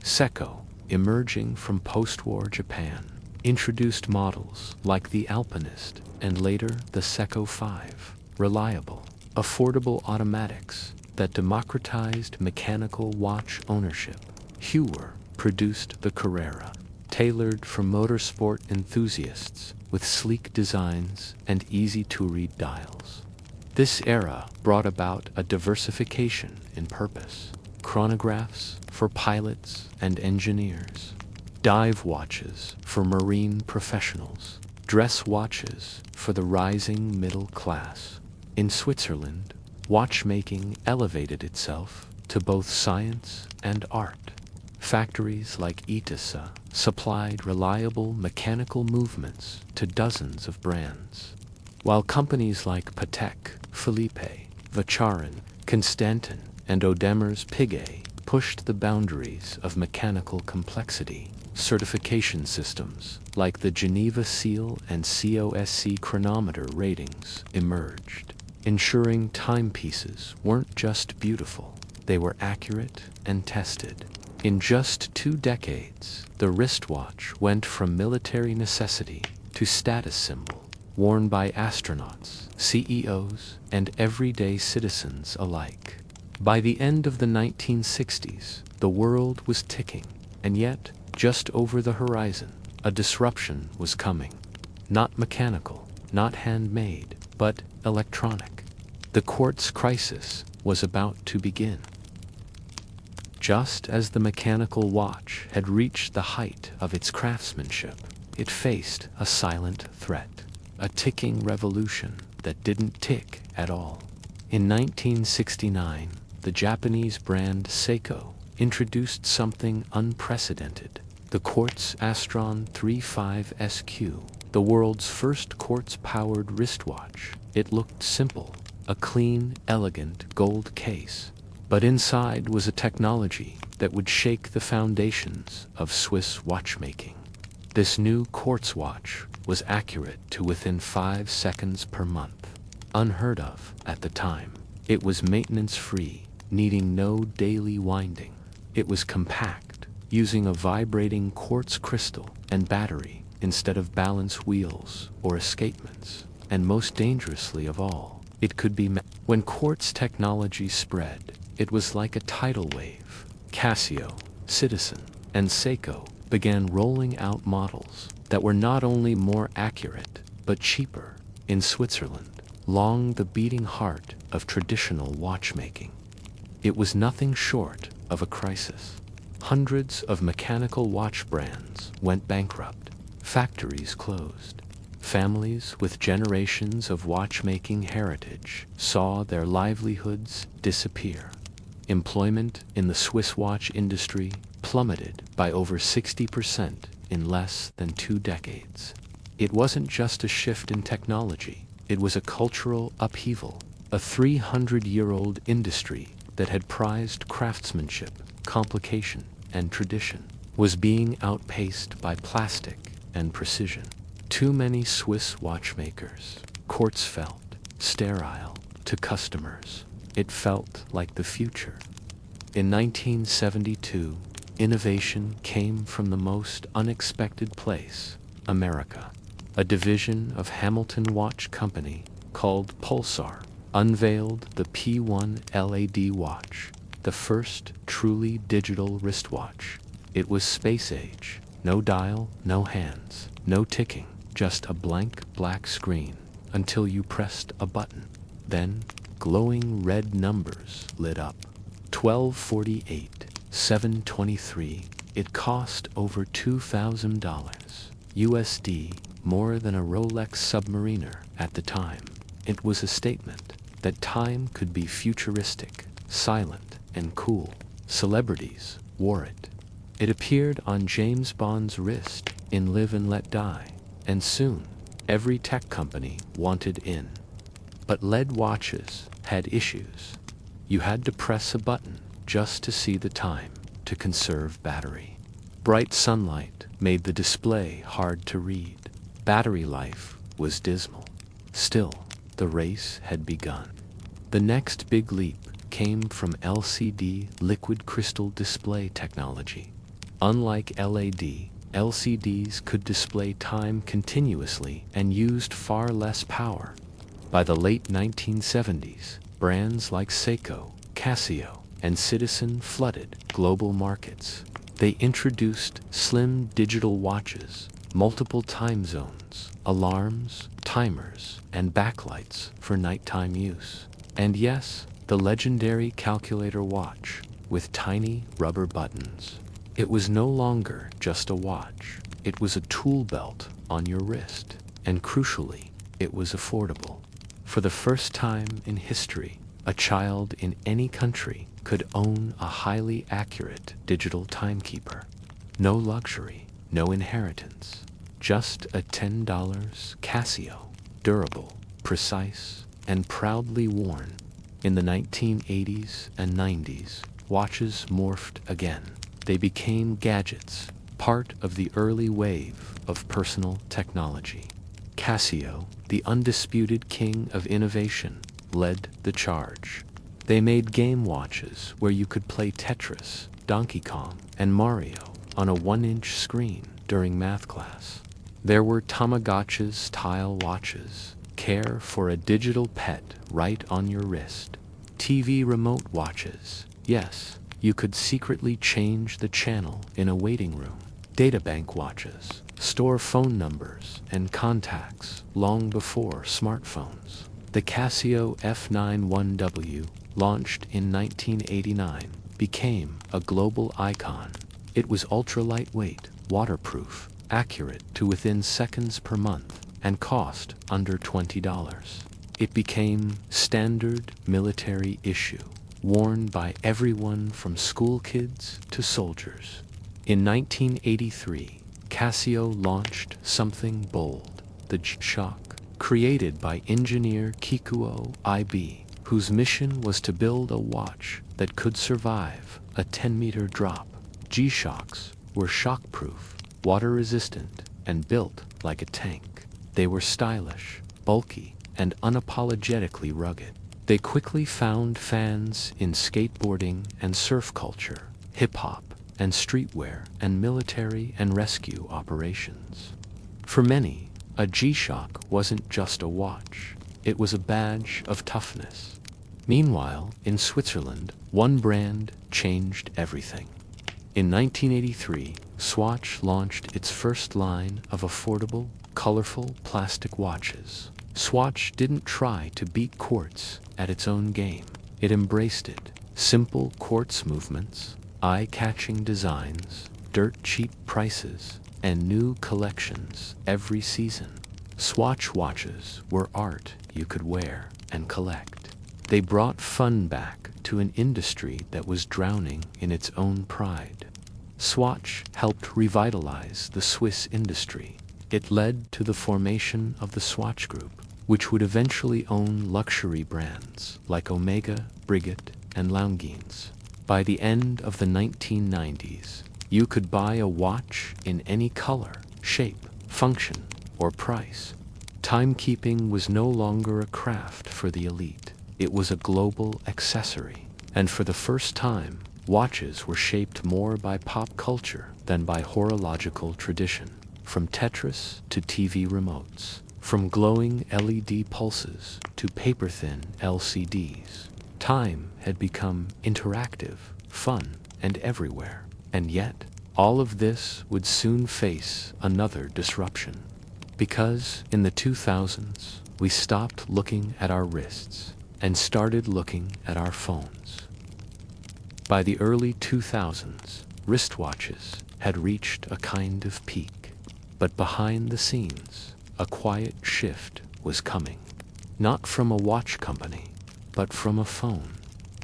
Seiko, emerging from post-war Japan, introduced models like the Alpinist and later the Seiko 5, reliable, affordable automatics that democratized mechanical watch ownership. Heuer produced the Carrera, tailored for motorsport enthusiasts with sleek designs and easy-to-read dials. This era brought about a diversification in purpose. chronographs for pilots and engineers, dive watches for marine professionals, dress watches for the rising middle class. In Switzerland, watchmaking elevated itself to both science and art. Factories like Itasa supplied reliable mechanical movements to dozens of brands, while companies like Patek, Philippe, Vacheron, Constantin, and Audemars Piguet pushed the boundaries of mechanical complexity. Certification systems like the Geneva Seal and COSC chronometer ratings emerged, ensuring timepieces weren't just beautiful, they were accurate and tested. In just 2 decades, the wristwatch went from military necessity to status symbol, worn by astronauts, CEOs, and everyday citizens alike. By the end of the 1960s, the world was ticking, and yet, just over the horizon, a disruption was coming. Not mechanical, not handmade, but electronic. The quartz crisis was about to begin. Just as the mechanical watch had reached the height of its craftsmanship, it faced a silent threat, a ticking revolution that didn't tick at all. In 1969, the Japanese brand Seiko introduced something unprecedented, the Quartz Astron 35 SQ, the world's first quartz-powered wristwatch. It looked simple, a clean, elegant gold case, but inside was a technology that would shake the foundations of Swiss watchmaking. This new quartz watch was accurate to within 5 seconds per month, unheard of at the time. It was maintenance-free, needing no daily winding. It was compact, using a vibrating quartz crystal and battery instead of balance wheels or escapements. And most dangerously of all, it could be when quartz technology spread, it was like a tidal wave. Casio, Citizen, and Seiko began rolling out models that were not only more accurate, but cheaper. In Switzerland, long the beating heart of traditional watchmaking, it was nothing short of a crisis. Hundreds of mechanical watch brands went bankrupt. Factories closed. Families with generations of watchmaking heritage saw their livelihoods disappear. Employment in the Swiss watch industry plummeted by over 60% in less than 2 decades. It wasn't just a shift in technology, it was a cultural upheaval. A 300-year-old industry that had prized craftsmanship, complication, and tradition was being outpaced by plastic and precision. Too many Swiss watchmakers, quartz felt sterile to customers. It felt like the future. In 1972, innovation came from the most unexpected place, America. A division of Hamilton Watch Company called Pulsar unveiled the P1 LED watch, the first truly digital wristwatch. It was space age, no dial, no hands, no ticking, just a blank black screen until you pressed a button. Then, glowing red numbers lit up. 1248, 723. It cost over $2,000 USD, more than a Rolex Submariner at the time. It was a statement that time could be futuristic, silent, and cool. Celebrities wore it. It appeared on James Bond's wrist in Live and Let Die, and soon every tech company wanted in. But lead watches had issues. You had to press a button just to see the time, to conserve battery. Bright sunlight made the display hard to read. Battery life was dismal. Still, the race had begun. The next big leap came from LCD liquid crystal display technology. Unlike LED, LCDs could display time continuously and used far less power. By the late 1970s, brands like Seiko, Casio, and Citizen flooded global markets. They introduced slim digital watches, multiple time zones, alarms, timers, and backlights for nighttime use. And yes, the legendary calculator watch, with tiny rubber buttons. It was no longer just a watch. It was a tool belt on your wrist, and crucially, it was affordable. For the first time in history, a child in any country could own a highly accurate digital timekeeper. No luxury, no inheritance, just a $10 Casio, durable, precise, and proudly worn. In the 1980s and 90s, watches morphed again. They became gadgets, part of the early wave of personal technology. Casio, the undisputed king of innovation, led the charge. They made game watches where you could play Tetris, Donkey Kong, and Mario on a 1-inch screen during math class. There were Tamagotchi's tile watches, care for a digital pet right on your wrist. TV remote watches, yes, you could secretly change the channel in a waiting room. Databank watches, store phone numbers and contacts long before smartphones. The Casio F91W, launched in 1989, became a global icon. It was ultra-lightweight, waterproof, accurate to within seconds per month, and cost under $20. It became standard military issue, worn by everyone from school kids to soldiers. In 1983, Casio launched something bold, the G-Shock, created by engineer Kikuo Ibe, whose mission was to build a watch that could survive a 10-meter drop. G-Shocks were shockproof, water-resistant, and built like a tank. They were stylish, bulky, and unapologetically rugged. They quickly found fans in skateboarding and surf culture, hip-hop, and streetwear, and military and rescue operations. For many, a G-Shock wasn't just a watch. It was a badge of toughness. Meanwhile, in Switzerland, one brand changed everything. In 1983, Swatch launched its first line of affordable, colorful plastic watches. Swatch didn't try to beat quartz at its own game. It embraced it. Simple quartz movements, eye-catching designs, dirt-cheap prices, and new collections every season. Swatch watches were art you could wear and collect. They brought fun back to an industry that was drowning in its own pride. Swatch helped revitalize the Swiss industry. It led to the formation of the Swatch Group, which would eventually own luxury brands like Omega, Breguet, and Longines. By the end of the 1990s, you could buy a watch in any color, shape, function, or price. Timekeeping was no longer a craft for the elite. It was a global accessory, and for the first time, watches were shaped more by pop culture than by horological tradition. From Tetris to TV remotes, from glowing LED pulses to paper-thin LCDs, time had become interactive, fun, and everywhere. And yet, all of this would soon face another disruption. Because in the 2000s, we stopped looking at our wrists and started looking at our phones. By the early 2000s, wristwatches had reached a kind of peak. But behind the scenes, a quiet shift was coming. Not from a watch company, but from a phone.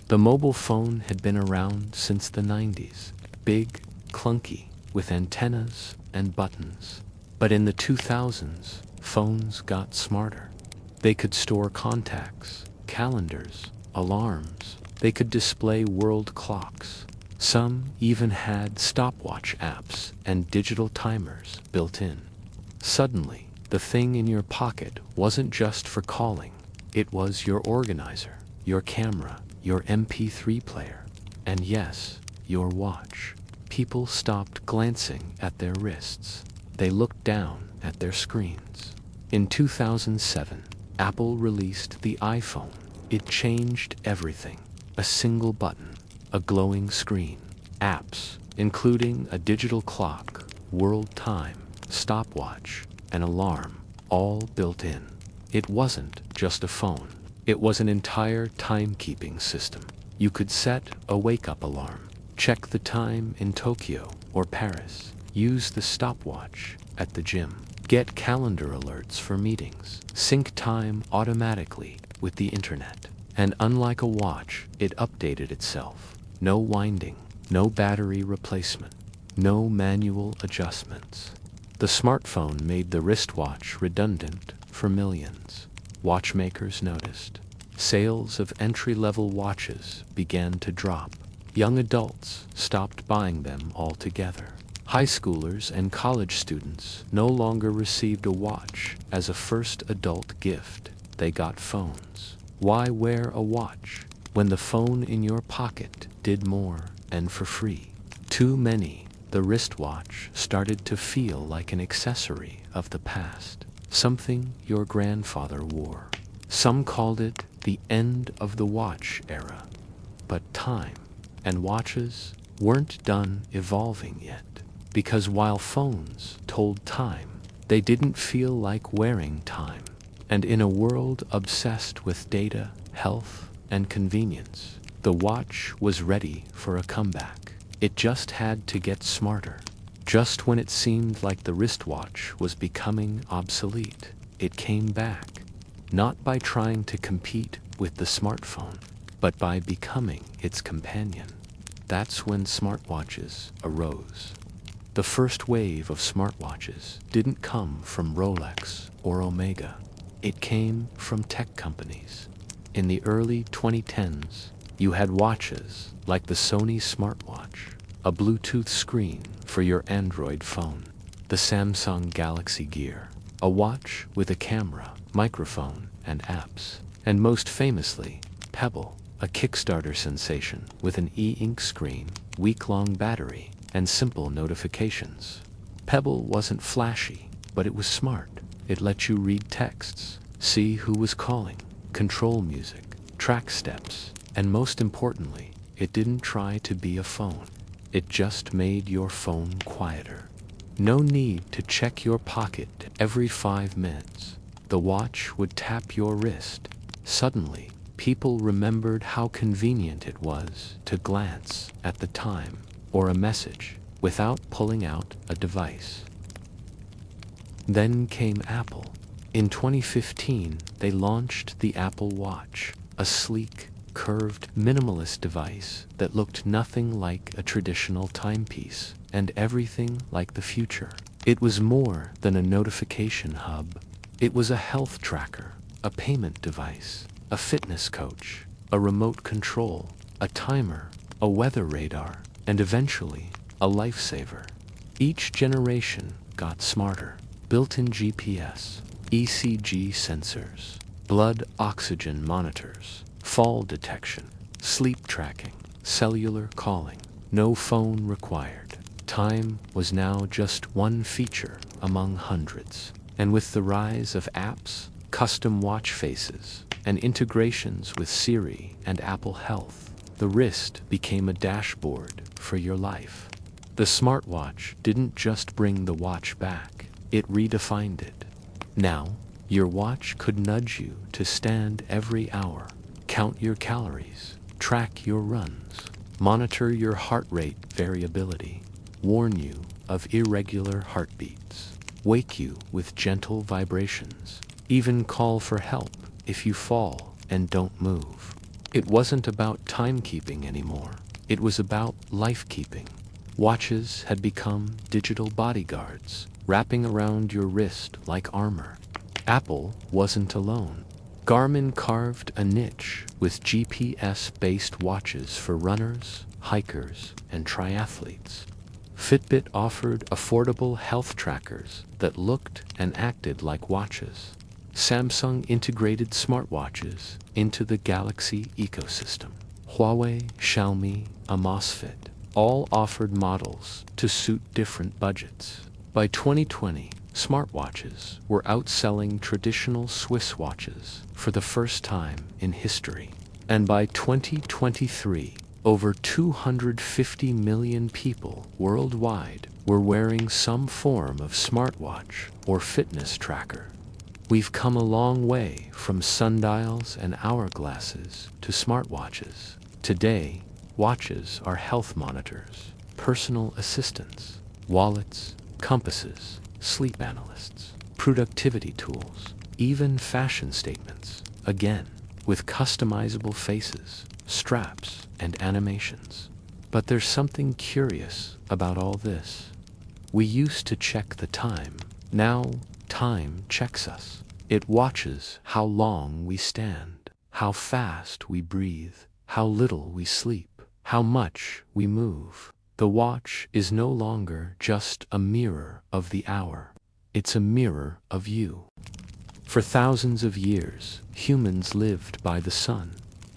The mobile phone had been around since the 90s, big, clunky, with antennas and buttons. But in the 2000s, phones got smarter. They could store contacts, calendars, alarms. They could display world clocks. Some even had stopwatch apps and digital timers built in. Suddenly, the thing in your pocket wasn't just for calling. It was your organizer, your camera, your MP3 player, and yes, your watch. People stopped glancing at their wrists. They looked down at their screens. In 2007, Apple released the iPhone. It changed everything. A single button, a glowing screen, apps, including a digital clock, world time, stopwatch, an alarm, all built in. It wasn't just a phone. It was an entire timekeeping system. You could set a wake-up alarm, check the time in Tokyo or Paris, use the stopwatch at the gym, get calendar alerts for meetings, sync time automatically with the internet. And unlike a watch, it updated itself. No winding, no battery replacement, no manual adjustments. The smartphone made the wristwatch redundant for millions. Watchmakers noticed. Sales of entry-level watches began to drop. Young adults stopped buying them altogether. High schoolers and college students no longer received a watch as a first adult gift. They got phones. Why wear a watch when the phone in your pocket did more and for free? Too many, the wristwatch started to feel like an accessory of the past, something your grandfather wore. Some called it the end of the watch era. But time and watches weren't done evolving yet, because while phones told time, they didn't feel like wearing time. And in a world obsessed with data, health, and convenience, the watch was ready for a comeback. It just had to get smarter. Just when it seemed like the wristwatch was becoming obsolete, it came back. Not by trying to compete with the smartphone, but by becoming its companion. That's when smartwatches arose. The first wave of smartwatches didn't come from Rolex or Omega. It came from tech companies. In the early 2010s, you had watches like the Sony smartwatch, a Bluetooth screen for your Android phone, the Samsung Galaxy Gear, a watch with a camera, microphone, and apps, and most famously, Pebble, a Kickstarter sensation with an e-ink screen, week-long battery, and simple notifications. Pebble wasn't flashy, but it was smart. It let you read texts, see who was calling, control music, track steps, and most importantly, it didn't try to be a phone. It just made your phone quieter. No need to check your pocket every 5 minutes. The watch would tap your wrist. Suddenly, people remembered how convenient it was to glance at the time or a message without pulling out a device. Then came Apple. In 2015, they launched the Apple Watch, a sleek, curved, minimalist device that looked nothing like a traditional timepiece and everything like the future. It was more than a notification hub. It was a health tracker, a payment device, a fitness coach, a remote control, a timer, a weather radar, and eventually, a lifesaver. Each generation got smarter. Built-in GPS, ECG sensors, blood oxygen monitors, fall detection, sleep tracking, cellular calling, no phone required. Time was now just one feature among hundreds. And with the rise of apps, custom watch faces, and integrations with Siri and Apple Health, the wrist became a dashboard for your life. The smartwatch didn't just bring the watch back, it redefined it. Now, your watch could nudge you to stand every hour, count your calories, track your runs, monitor your heart rate variability, warn you of irregular heartbeats, wake you with gentle vibrations, even call for help if you fall and don't move. It wasn't about timekeeping anymore. It was about life-keeping. Watches had become digital bodyguards, wrapping around your wrist like armor. Apple wasn't alone. Garmin carved a niche with GPS-based watches for runners, hikers, and triathletes. Fitbit offered affordable health trackers that looked and acted like watches. Samsung integrated smartwatches into the Galaxy ecosystem. Huawei, Xiaomi, Amazfit all offered models to suit different budgets. By 2020, smartwatches were outselling traditional Swiss watches for the first time in history. And by 2023, over 250 million people worldwide were wearing some form of smartwatch or fitness tracker. We've come a long way from sundials and hourglasses to smartwatches. Today, watches are health monitors, personal assistants, wallets, compasses, sleep analysts, productivity tools, even fashion statements, again, with customizable faces, straps, and animations. But there's something curious about all this. We used to check the time. Now, time checks us. It watches how long we stand, how fast we breathe, how little we sleep, how much we move. The watch is no longer just a mirror of the hour. It's a mirror of you. For thousands of years, humans lived by the sun.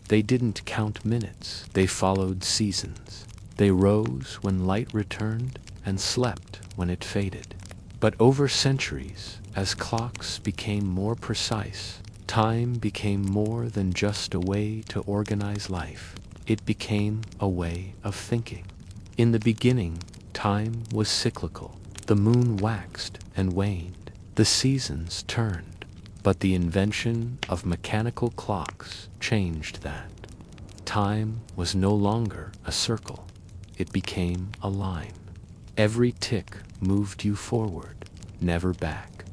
They didn't count minutes. They followed seasons. They rose when light returned and slept when it faded. But over centuries, as clocks became more precise, time became more than just a way to organize life. It became a way of thinking. In the beginning, time was cyclical. The moon waxed and waned. The seasons turned. But the invention of mechanical clocks changed that. Time was no longer a circle. It became a line. Every tick moved you forward, never back.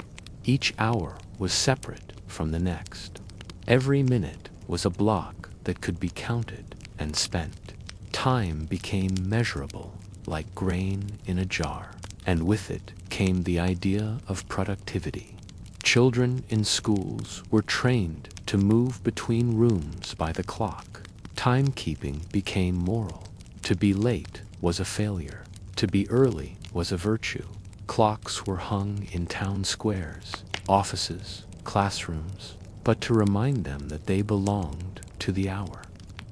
Each hour was separate from the next. Every minute was a block that could be counted and spent. Time became measurable, like grain in a jar, and with it came the idea of productivity. Children in schools were trained to move between rooms by the clock. Timekeeping became moral. To be late was a failure. To be early was a virtue. Clocks were hung in town squares, offices, classrooms, but to remind them that they belonged to the hour.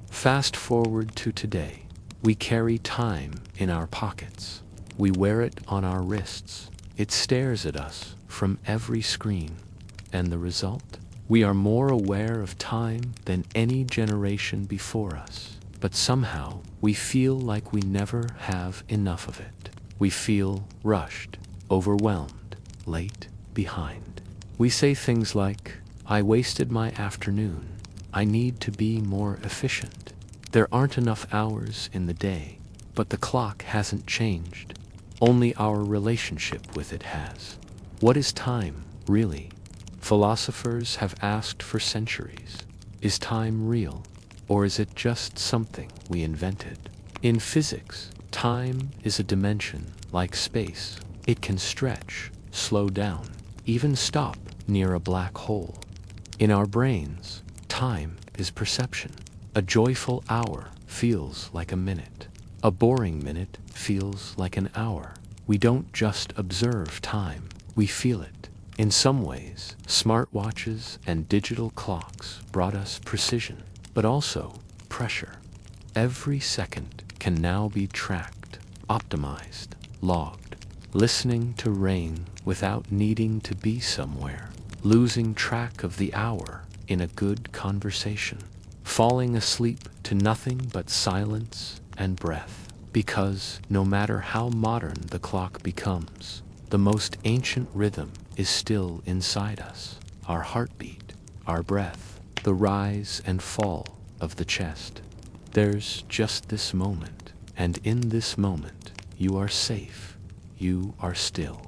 Fast forward to today. We carry time in our pockets. We wear it on our wrists. It stares at us from every screen. And the result? We are more aware of time than any generation before us. But somehow, we feel like we never have enough of it. We feel rushed, overwhelmed, late, behind. We say things like, "I wasted my afternoon. I need to be more efficient." There aren't enough hours in the day, but the clock hasn't changed. Only our relationship with it has. What is time, really? Philosophers have asked for centuries. Is time real? Or is it just something we invented? In physics, time is a dimension like space. It can stretch, slow down, even stop near a black hole. In our brains, time is perception. A joyful hour feels like a minute. A boring minute feels like an hour. We don't just observe time, we feel it. In some ways, smartwatches and digital clocks brought us precision, but also pressure. Every second can now be tracked, optimized, logged. Listening to rain without needing to be somewhere. Losing track of the hour in a good conversation. Falling asleep to nothing but silence and breath. Because no matter how modern the clock becomes, the most ancient rhythm is still inside us. Our heartbeat, our breath, the rise and fall of the chest. There's just this moment, and in this moment, you are safe, you are still,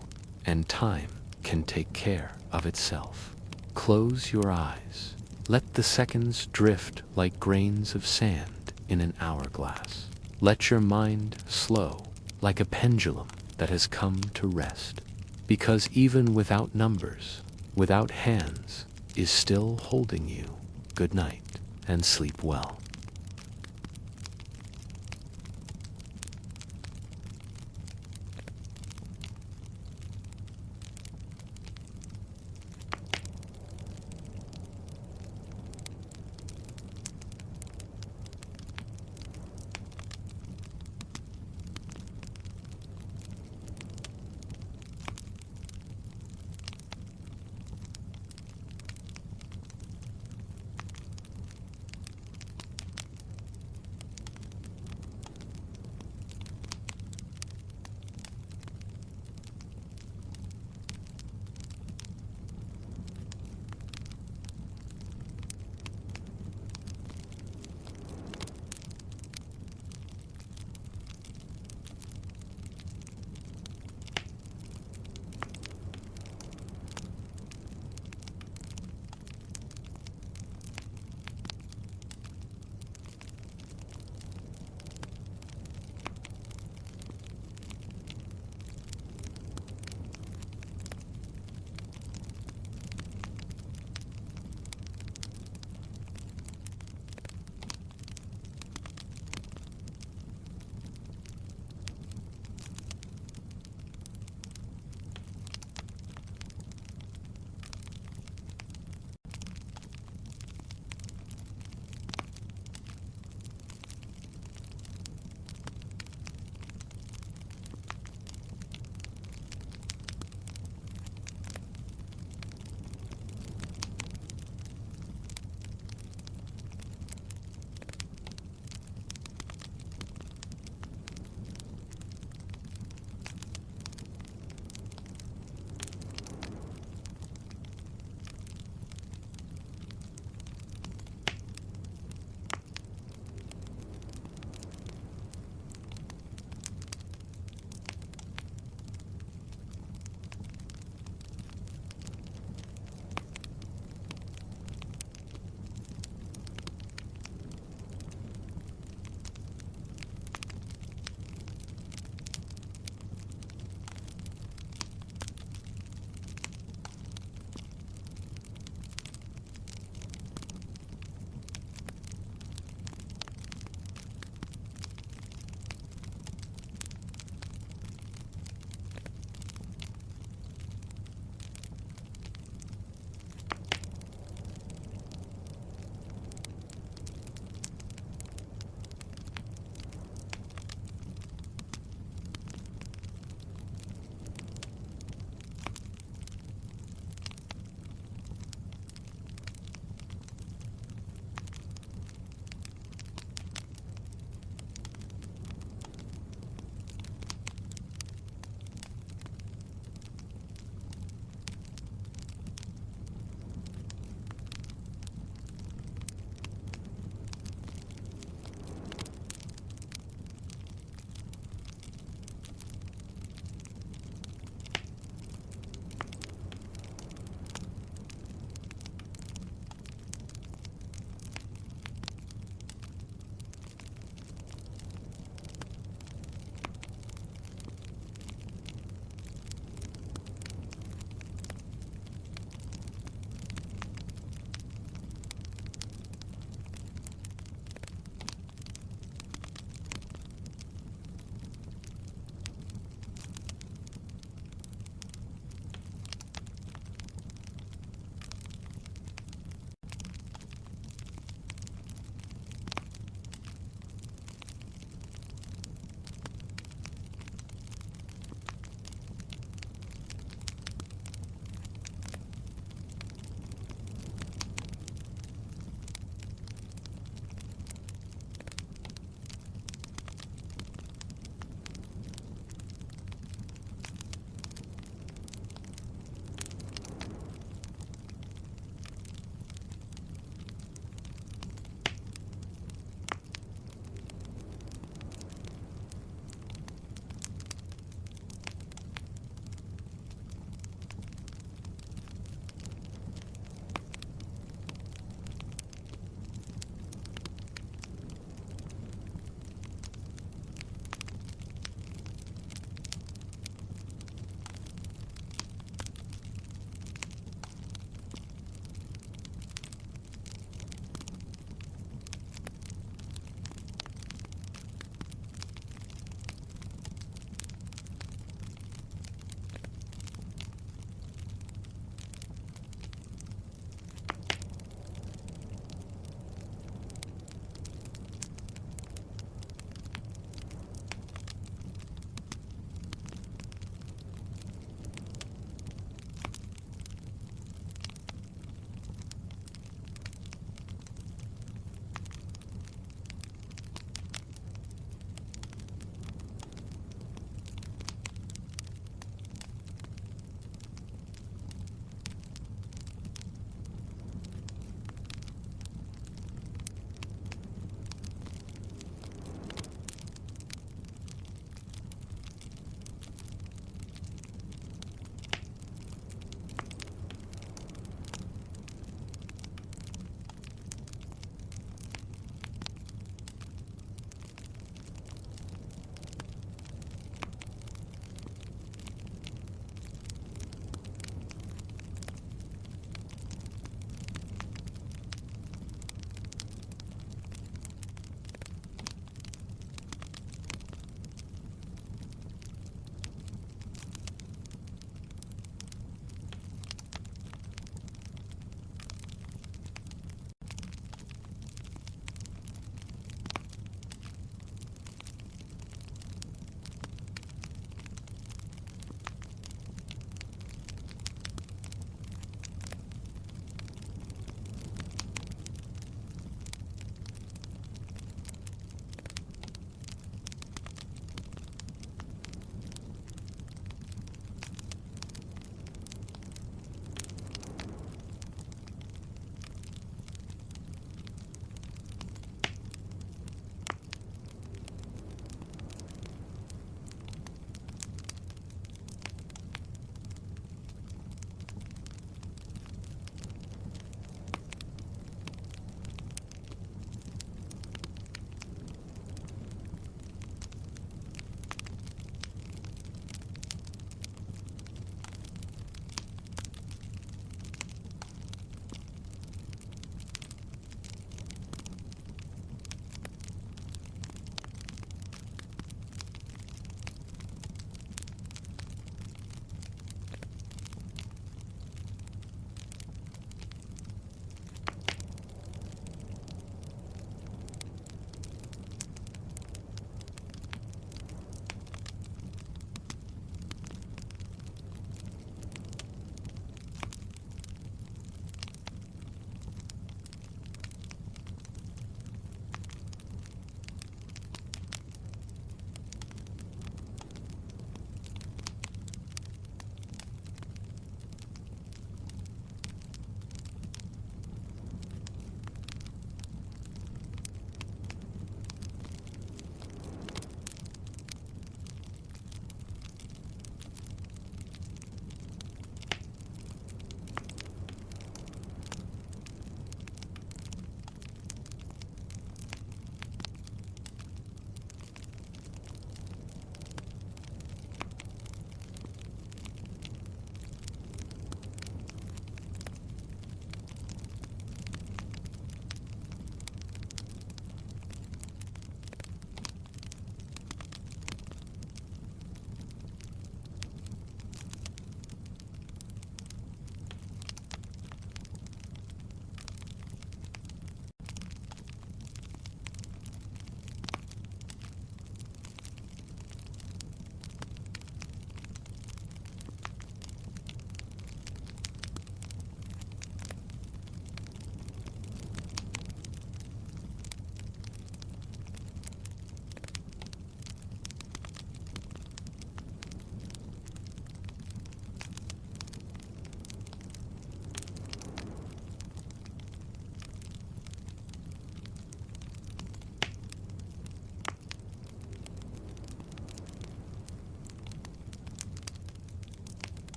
and time can take care of itself. Close your eyes. Let the seconds drift like grains of sand in an hourglass. Let your mind slow, like a pendulum that has come to rest. Because even without numbers, without hands, is still holding you. Good night, and sleep well.